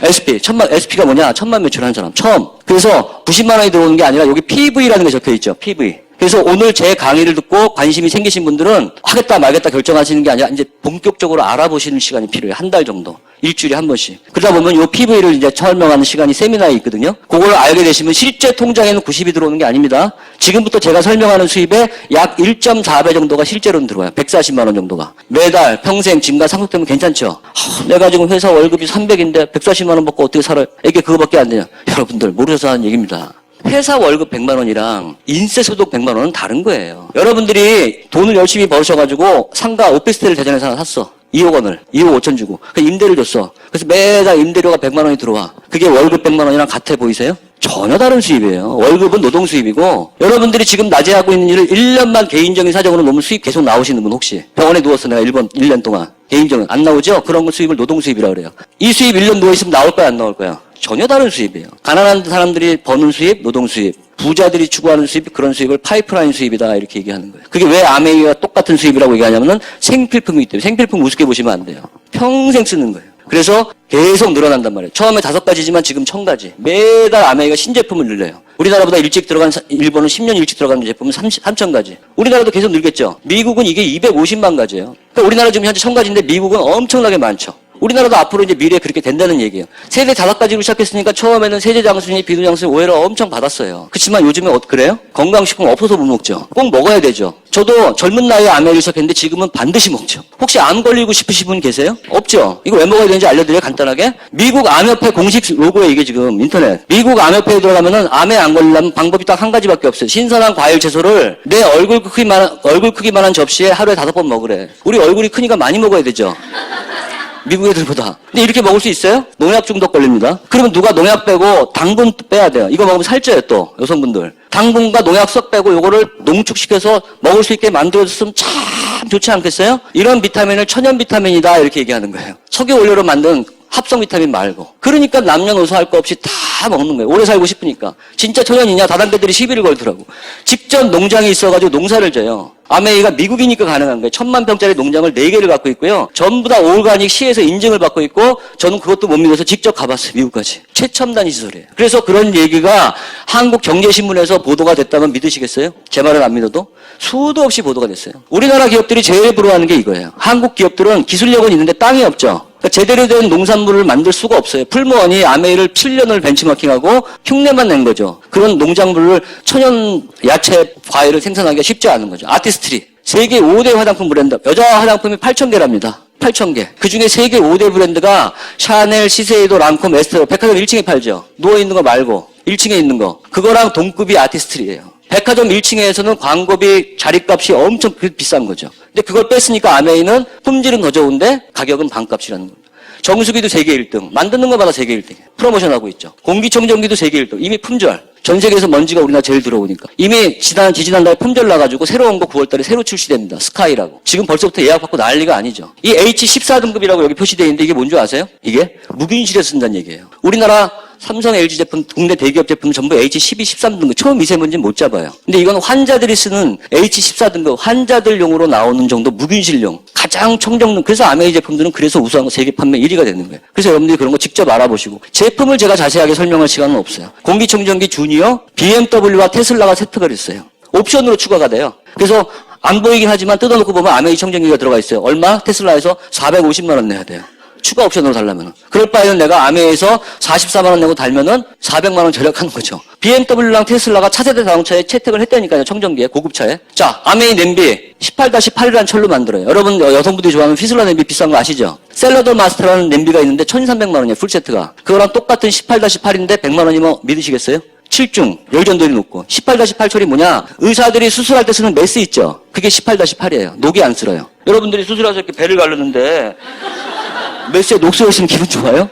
SP. SP가 뭐냐? 1000만 매출한 사람. 처음. 그래서 90만 원이 들어오는 게 아니라 여기 PV라는 게 적혀 있죠. PV. 그래서 오늘 제 강의를 듣고 관심이 생기신 분들은 하겠다 말겠다 결정하시는 게 아니라 이제 본격적으로 알아보시는 시간이 필요해요. 한 달 정도. 일주일에 한 번씩. 그러다 보면 요 PV를 이제 설명하는 시간이 세미나에 있거든요. 그걸 알게 되시면 실제 통장에는 90이 들어오는 게 아닙니다. 지금부터 제가 설명하는 수입의 약 1.4배 정도가 실제로는 들어와요. 140만 원 정도가. 매달 평생 지금과 상속되면 괜찮죠. 내가 지금 회사 월급이 300인데 140만 원 받고 어떻게 살아요? 이게 그거밖에 안 되냐. 여러분들 모르셔서 하는 얘기입니다. 회사 월급 100만 원이랑 인세 소득 100만 원은 다른 거예요. 여러분들이 돈을 열심히 버셔가지고 상가 오피스텔을 대전에서 하나 샀어. 2억 원을 2억 5천 주고 그 임대를 줬어. 그래서 매달 임대료가 100만 원이 들어와. 그게 월급 100만 원이랑 같아 보이세요? 전혀 다른 수입이에요. 월급은 노동 수입이고 여러분들이 지금 낮에 하고 있는 일을 1년만 개인적인 사정으로 놓으면 수입 계속 나오시는 분 혹시 병원에 누웠어 내가 1년 동안 개인적인 안 나오죠? 그런 거 수입을 노동 수입이라고 그래요. 이 수입 1년 누워있으면 나올 거야 안 나올 거야? 전혀 다른 수입이에요. 가난한 사람들이 버는 수입, 노동 수입. 부자들이 추구하는 수입, 그런 수입을 파이프라인 수입이다 이렇게 얘기하는 거예요. 그게 왜 아메이와 똑같은 수입이라고 얘기하냐면은 생필품이기 때문에. 생필품 우습게 보시면 안 돼요. 평생 쓰는 거예요. 그래서 계속 늘어난단 말이에요. 처음에 5가지지만 지금 1000가지. 매달 아메이가 신제품을 늘려요. 우리나라보다 일찍 들어간, 일본은 10년 일찍 들어가는 제품은 3000가지. 우리나라도 계속 늘겠죠. 미국은 이게 250만 가지예요. 그러니까 우리나라 지금 현재 1000가지인데 미국은 엄청나게 많죠. 우리나라도 앞으로 이제 미래에 그렇게 된다는 얘기예요. 세대 5가지로 시작했으니까 처음에는 세제장수니 비누장수니 오해를 엄청 받았어요. 그렇지만 요즘에 그래요? 건강식품 없어서 못 먹죠. 꼭 먹어야 되죠. 저도 젊은 나이에 아메를 시작했는데 지금은 반드시 먹죠. 혹시 암 걸리고 싶으신 분 계세요? 없죠. 이거 왜 먹어야 되는지 알려드려요. 간단하게. 미국 암협회 공식 로고에 이게 지금 인터넷. 미국 암협회에 들어가면은 암에 안 걸리려면 방법이 딱 한 가지밖에 없어요. 신선한 과일 채소를 내 얼굴 크기만한 접시에 하루에 5번 먹으래. 우리 얼굴이 크니까 많이 먹어야 되죠. 미국 애들보다. 근데 이렇게 먹을 수 있어요? 농약 중독 걸립니다. 그러면 누가 농약 빼고 당분 빼야 돼요. 이거 먹으면 살쪄요 또 여성분들. 당분과 농약 썩 빼고 요거를 농축시켜서 먹을 수 있게 만들어줬으면 참 좋지 않겠어요? 이런 비타민을 천연 비타민이다 이렇게 얘기하는 거예요. 석유 원료로 만든 합성 비타민 말고. 그러니까 남녀노소 할 거 없이 다 먹는 거예요. 오래 살고 싶으니까. 진짜 천연이냐 다단계들이 시비를 걸더라고. 직접 농장이 있어가지고 농사를 져요. 아메이가 미국이니까 가능한 거예요. 1000만 평짜리 농장을 4개를 갖고 있고요. 전부 다 올가닉 시에서 인증을 받고 있고 저는 그것도 못 믿어서 직접 가봤어요. 미국까지. 최첨단 시설이에요. 그래서 그런 얘기가 한국경제신문에서 보도가 됐다면 믿으시겠어요? 제 말을 안 믿어도? 수도 없이 보도가 됐어요. 우리나라 기업들이 제일 부러워하는 게 이거예요. 한국 기업들은 기술력은 있는데 땅이 없죠. 그러니까 제대로 된 농산물을 만들 수가 없어요. 풀무원이 아메이를 7년을 벤치마킹하고 흉내만 낸 거죠. 그런 농작물을 천연 야채 과일을 생산하기가 쉽지 않은 거죠. 아티스트리. 세계 5대 화장품 브랜드. 여자 화장품이 8,000개랍니다. 8,000개. 그 중에 세계 5대 브랜드가 샤넬, 시세이도, 랑콤, 에스테로. 백화점 1층에 팔죠. 누워있는 거 말고 1층에 있는 거. 그거랑 동급이 아티스트리예요. 백화점 1층에서는 광고비 자리값이 엄청 비싼 거죠. 근데 그걸 뺐으니까 아메이는 품질은 더 좋은데 가격은 반값이라는 겁니다. 정수기도 세계 1등. 만드는 거마다 세계 1등. 프로모션하고 있죠. 공기청정기도 세계 1등. 이미 품절. 전 세계에서 먼지가 우리나라 제일 들어오니까. 이미 지지난달에 품절 나가지고 새로운 거 9월달에 새로 출시됩니다. 스카이라고. 지금 벌써부터 예약받고 난리가 아니죠. 이 H14등급이라고 여기 표시되어 있는데 이게 뭔지 아세요? 이게 무균실에서 쓴다는 얘기예요. 우리나라 삼성, LG 제품, 국내 대기업 제품 전부 H12, 13등급, 초미세먼지는 못 잡아요. 근데 이건 환자들이 쓰는 H14등급, 환자들용으로 나오는 정도 무균실용, 가장 청정능, 그래서 아메이 제품들은 그래서 우수한 거 세계 판매 1위가 되는 거예요. 그래서 여러분들이 그런 거 직접 알아보시고, 제품을 제가 자세하게 설명할 시간은 없어요. 공기청정기 주니어, BMW와 테슬라가 세트가 있어요. 옵션으로 추가가 돼요. 그래서 안 보이긴 하지만 뜯어놓고 보면 아메이 청정기가 들어가 있어요. 얼마? 테슬라에서 450만 원 내야 돼요. 추가 옵션으로 달라면. 그럴 바에는 내가 아메이에서 44만 원 내고 달면은 400만 원 절약하는 거죠. BMW랑 테슬라가 차세대 자동차에 채택을 했다니까요. 청정기에, 고급차에. 자, 아메이 냄비 18-8이라는 철로 만들어요. 여러분 여성분들이 좋아하는 피슬라 냄비 비싼 거 아시죠? 샐러드 마스터라는 냄비가 있는데 1,300만 원이에요. 풀세트가. 그거랑 똑같은 18-8인데 100만 원이면 믿으시겠어요? 7중, 열전도율이 높고. 18-8 철이 뭐냐? 의사들이 수술할 때 쓰는 메스 있죠? 그게 18-8이에요. 녹이 안 쓸어요. 여러분들이 수술해서 이렇게 배를 가르는데 메스에 녹슬어 있으면 기분 좋아요?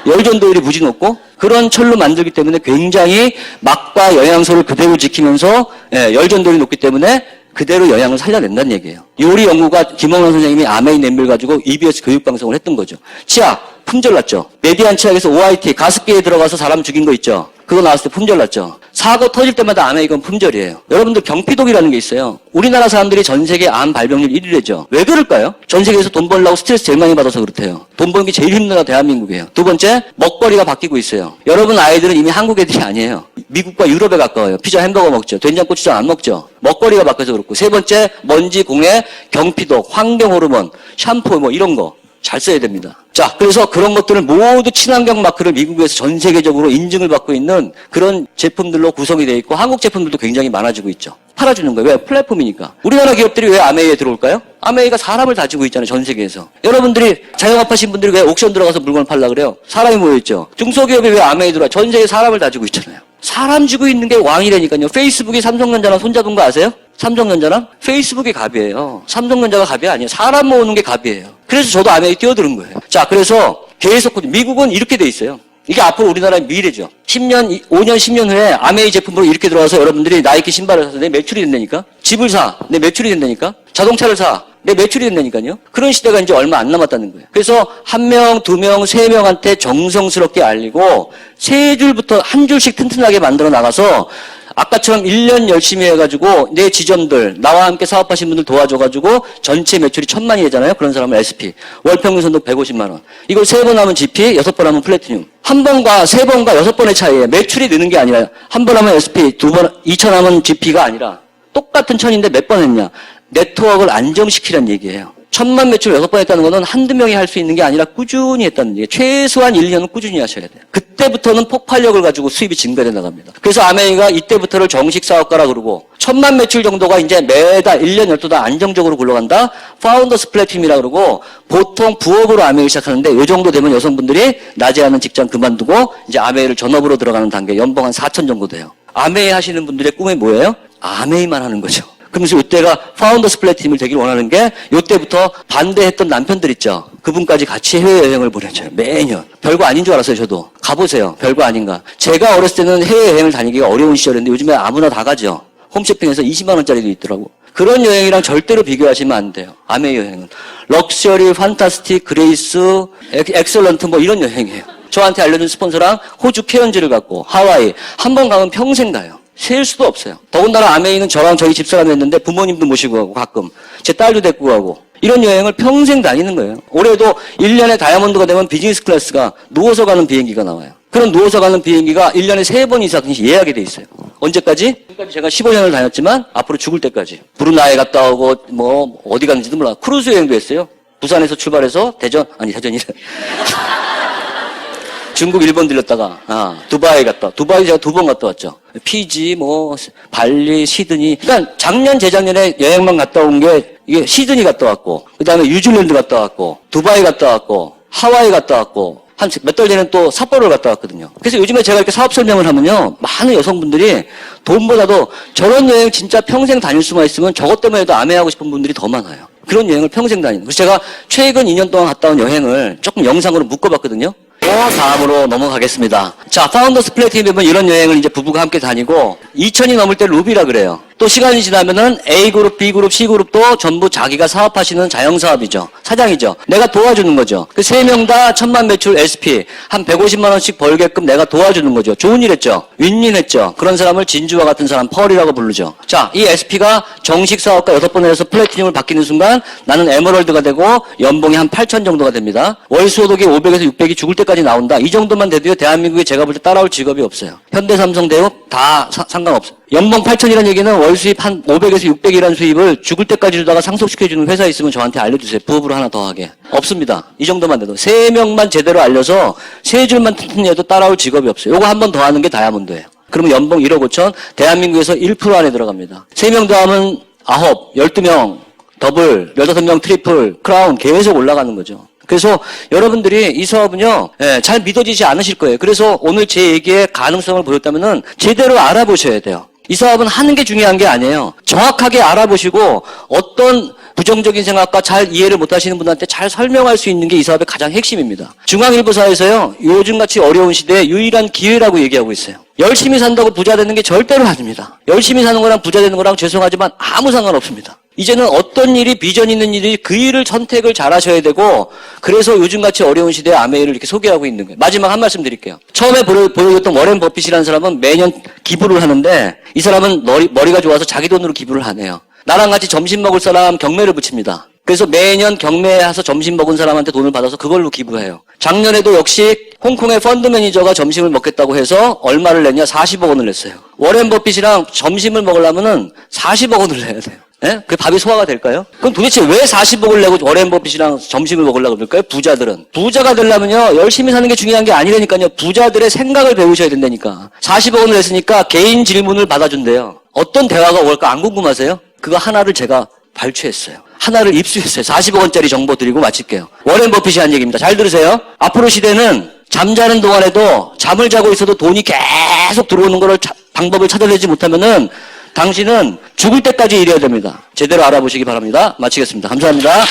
열전도율이 무지 높고 그런 철로 만들기 때문에 굉장히 맛과 영양소를 그대로 지키면서 열전도율이 높기 때문에 그대로 영양을 살려낸다는 얘기예요. 요리 연구가 김홍란 선생님이 아메이 냄비를 가지고 EBS 교육방송을 했던 거죠. 치아, 품절 났죠. 메디안 치약에서 OIT, 가습기에 들어가서 사람 죽인 거 있죠. 그거 나왔을 때 품절 났죠. 사고 터질 때마다 암에 이건 품절이에요. 여러분들 경피독이라는 게 있어요. 우리나라 사람들이 전 세계 암 발병률 1위래죠. 왜 그럴까요? 전 세계에서 돈 벌려고 스트레스 제일 많이 받아서 그렇대요. 돈 버는 게 제일 힘든 나라 대한민국이에요. 두 번째, 먹거리가 바뀌고 있어요. 여러분 아이들은 이미 한국 애들이 아니에요. 미국과 유럽에 가까워요. 피자, 햄버거 먹죠. 된장고추장 안 먹죠. 먹거리가 바뀌어서 그렇고. 세 번째, 먼지, 공해, 경피독, 환경호르몬, 샴푸 뭐 이런 거. 잘 써야 됩니다. 자, 그래서 그런 것들을 모두 친환경 마크를 미국에서 전 세계적으로 인증을 받고 있는 그런 제품들로 구성이 되어 있고 한국 제품들도 굉장히 많아지고 있죠. 팔아주는 거예요. 왜? 플랫폼이니까. 우리나라 기업들이 왜 아메이에 들어올까요? 아메이가 사람을 다지고 있잖아요. 전 세계에서. 여러분들이 자영업하신 분들이 왜 옥션 들어가서 물건을 팔려고 그래요? 사람이 모여있죠. 중소기업이 왜 아메이에 들어와요? 전 세계 사람을 다지고 있잖아요. 사람 쥐고 있는 게 왕이라니까요. 페이스북이 삼성전자랑 손잡은 거 아세요? 삼성전자랑 페이스북이 갑이에요. 삼성전자가 갑이 아니에요. 사람 모으는 게 갑이에요. 그래서 저도 아메이에 뛰어드는 거예요. 자, 그래서 계속 미국은 이렇게 돼 있어요. 이게 앞으로 우리나라의 미래죠. 10년, 5년, 10년 후에 아메이 제품으로 이렇게 들어와서 여러분들이 나이키 신발을 사서 내 매출이 된다니까? 집을 사, 내 매출이 된다니까? 자동차를 사, 내 매출이 된다니까요? 그런 시대가 이제 얼마 안 남았다는 거예요. 그래서 1명, 2명, 3명한테 정성스럽게 알리고 3줄부터 1줄씩 튼튼하게 만들어 나가서 아까처럼 1년 열심히 해가지고 내 지점들, 나와 함께 사업하신 분들 도와줘가지고 전체 매출이 1,000만이 되잖아요. 그런 사람은 SP. 월평균 선도 150만 원. 이걸 3번 하면 GP, 6번 하면 플래티늄. 한 번과 3번과 6번의 차이에 매출이 느는 게 아니라 한 번 하면 SP, 2번, 2천 하면 GP가 아니라 똑같은 1,000인데 몇 번 했냐. 네트워크를 안정시키라는 얘기예요. 1,000만 매출 6번 했다는 거는 한두 명이 할 수 있는 게 아니라 꾸준히 했다는 얘기예요. 최소한 1년은 꾸준히 하셔야 돼요. 그때부터는 폭발력을 가지고 수입이 증가돼 나갑니다. 그래서 아메이가 이때부터를 정식 사업가라 그러고 1,000만 매출 정도가 이제 매달 1년 12달 안정적으로 굴러간다. 파운더스 플래티넘이라 그러고 보통 부업으로 아메이를 시작하는데 이 정도 되면 여성분들이 낮에 하는 직장 그만두고 이제 아메이를 전업으로 들어가는 단계 연봉 한 4천 정도 돼요. 아메이 하시는 분들의 꿈이 뭐예요? 아메이만 하는 거죠. 그러면서 이때가 파운더스 플래티넘을 되길 원하는 게 이때부터 반대했던 남편들 있죠. 그분까지 같이 해외여행을 보내줘요. 매년. 별거 아닌 줄 알았어요. 저도. 가보세요. 별거 아닌가. 제가 어렸을 때는 해외여행을 다니기가 어려운 시절이었는데 요즘에 아무나 다 가죠. 홈쇼핑에서 20만 원짜리도 있더라고. 그런 여행이랑 절대로 비교하시면 안 돼요. 아메이 여행은. 럭셔리, 판타스틱, 그레이스, 엑셀런트 뭐 이런 여행이에요. 저한테 알려준 스폰서랑 호주 케언즈를 갔고 하와이. 한 번 가면 평생 가요. 셀 수도 없어요. 더군다나 아메이는 저랑 저희 집사람이 했는데 부모님도 모시고 가고 가끔 제 딸도 데리고 가고 이런 여행을 평생 다니는 거예요. 올해도 1년에 다이아몬드가 되면 비즈니스 클래스가 누워서 가는 비행기가 나와요. 그런 누워서 가는 비행기가 1년에 3번 이상 예약이 돼 있어요. 언제까지? 지금까지 제가 15년을 다녔지만 앞으로 죽을 때까지. 브루나이 갔다 오고 뭐 어디 갔는지도 몰라. 크루즈 여행도 했어요. 부산에서 출발해서 대전이래. 중국, 일본 들렸다가, 두바이 두바이 제가 2번 갔다 왔죠. 피지, 발리, 시드니. 그러니까 작년, 재작년에 여행만 갔다 온 게, 이게 시드니 갔다 왔고, 그 다음에 뉴질랜드 갔다 왔고, 두바이 갔다 왔고, 하와이 갔다 왔고, 한 몇 달 전에 또 삿포로를 갔다 왔거든요. 그래서 요즘에 제가 이렇게 사업 설명을 하면요, 많은 여성분들이 돈보다도 저런 여행 진짜 평생 다닐 수만 있으면 저것 때문에도 아메하고 싶은 분들이 더 많아요. 그런 여행을 평생 다니는. 그래서 제가 최근 2년 동안 갔다 온 여행을 조금 영상으로 묶어봤거든요. 다음으로 넘어가겠습니다. 자, 파운더스 플래티넘에 보면 이런 여행을 이제 부부가 함께 다니고 2,000이 넘을 때 루비라 그래요. 또 시간이 지나면은 A그룹, B그룹, C그룹도 전부 자기가 사업하시는 자영사업이죠. 사장이죠. 내가 도와주는 거죠. 그 3명 다 1,000만 매출 SP 한 150만 원씩 벌게끔 내가 도와주는 거죠. 좋은 일 했죠. 윈윈했죠. 그런 사람을 진주와 같은 사람 펄이라고 부르죠. 자, 이 SP가 정식 사업가 6번을 해서 플래티넘을 바뀌는 순간 나는 에메랄드가 되고 연봉이 한 8천 정도가 됩니다. 월 소득이 500에서 600이 죽을 때까지 나온다. 이 정도만 돼도요. 대한민국에 제가 볼 때 따라올 직업이 없어요. 현대, 삼성, 대업 다 상관없어요. 연봉 8천이라는 얘기는 월 수입 한 500에서 600이라는 수입을 죽을 때까지 주다가 상속시켜주는 회사 있으면 저한테 알려주세요. 부업으로 하나 더 하게. 없습니다. 이 정도만 돼도. 3명만 제대로 알려서 3줄만 튼튼히 해도 따라올 직업이 없어요. 요거 한 번 더 하는 게 다이아몬드예요. 그러면 연봉 1억 5천, 대한민국에서 1% 안에 들어갑니다. 3명 더 하면 9, 12명, 더블, 15명 트리플, 크라운 계속 올라가는 거죠. 그래서 여러분들이 이 사업은요, 잘 믿어지지 않으실 거예요. 그래서 오늘 제 얘기에 가능성을 보였다면은 제대로 알아보셔야 돼요. 이 사업은 하는 게 중요한 게 아니에요. 정확하게 알아보시고 어떤 부정적인 생각과 잘 이해를 못 하시는 분한테 잘 설명할 수 있는 게 이 사업의 가장 핵심입니다. 중앙일보사에서요, 요즘같이 어려운 시대에 유일한 기회라고 얘기하고 있어요. 열심히 산다고 부자 되는 게 절대로 아닙니다. 열심히 사는 거랑 부자 되는 거랑 죄송하지만 아무 상관없습니다. 이제는 어떤 일이 비전 있는 일이 그 일을 선택을 잘 하셔야 되고, 그래서 요즘같이 어려운 시대에 아메이를 이렇게 소개하고 있는 거예요. 마지막 한 말씀 드릴게요. 처음에 보여줬던 워렌 버핏이라는 사람은 매년 기부를 하는데, 이 사람은 머리가 좋아서 자기 돈으로 기부를 안 해요. 나랑 같이 점심 먹을 사람 경매를 붙입니다. 그래서 매년 경매해서 점심 먹은 사람한테 돈을 받아서 그걸로 기부해요. 작년에도 역시 홍콩의 펀드 매니저가 점심을 먹겠다고 해서 얼마를 냈냐? 40억 원을 냈어요. 워렌 버핏이랑 점심을 먹으려면은 40억 원을 내야 돼요. 예? 그 밥이 소화가 될까요? 그럼 도대체 왜 40억을 내고 워렌 버핏이랑 점심을 먹으려고 그럴까요? 부자들은. 부자가 되려면요, 열심히 사는 게 중요한 게 아니라니까요. 부자들의 생각을 배우셔야 된다니까. 40억 원을 냈으니까 개인 질문을 받아준대요. 어떤 대화가 올까 안 궁금하세요? 그거 하나를 제가 발췌했어요. 하나를 입수했어요. 40억 원짜리 정보 드리고 마칠게요. 워렌 버핏이 한 얘기입니다. 잘 들으세요. 앞으로 시대는 잠자는 동안에도 잠을 자고 있어도 돈이 계속 들어오는 거를 방법을 찾아내지 못하면은 당신은 죽을 때까지 일해야 됩니다. 제대로 알아보시기 바랍니다. 마치겠습니다. 감사합니다.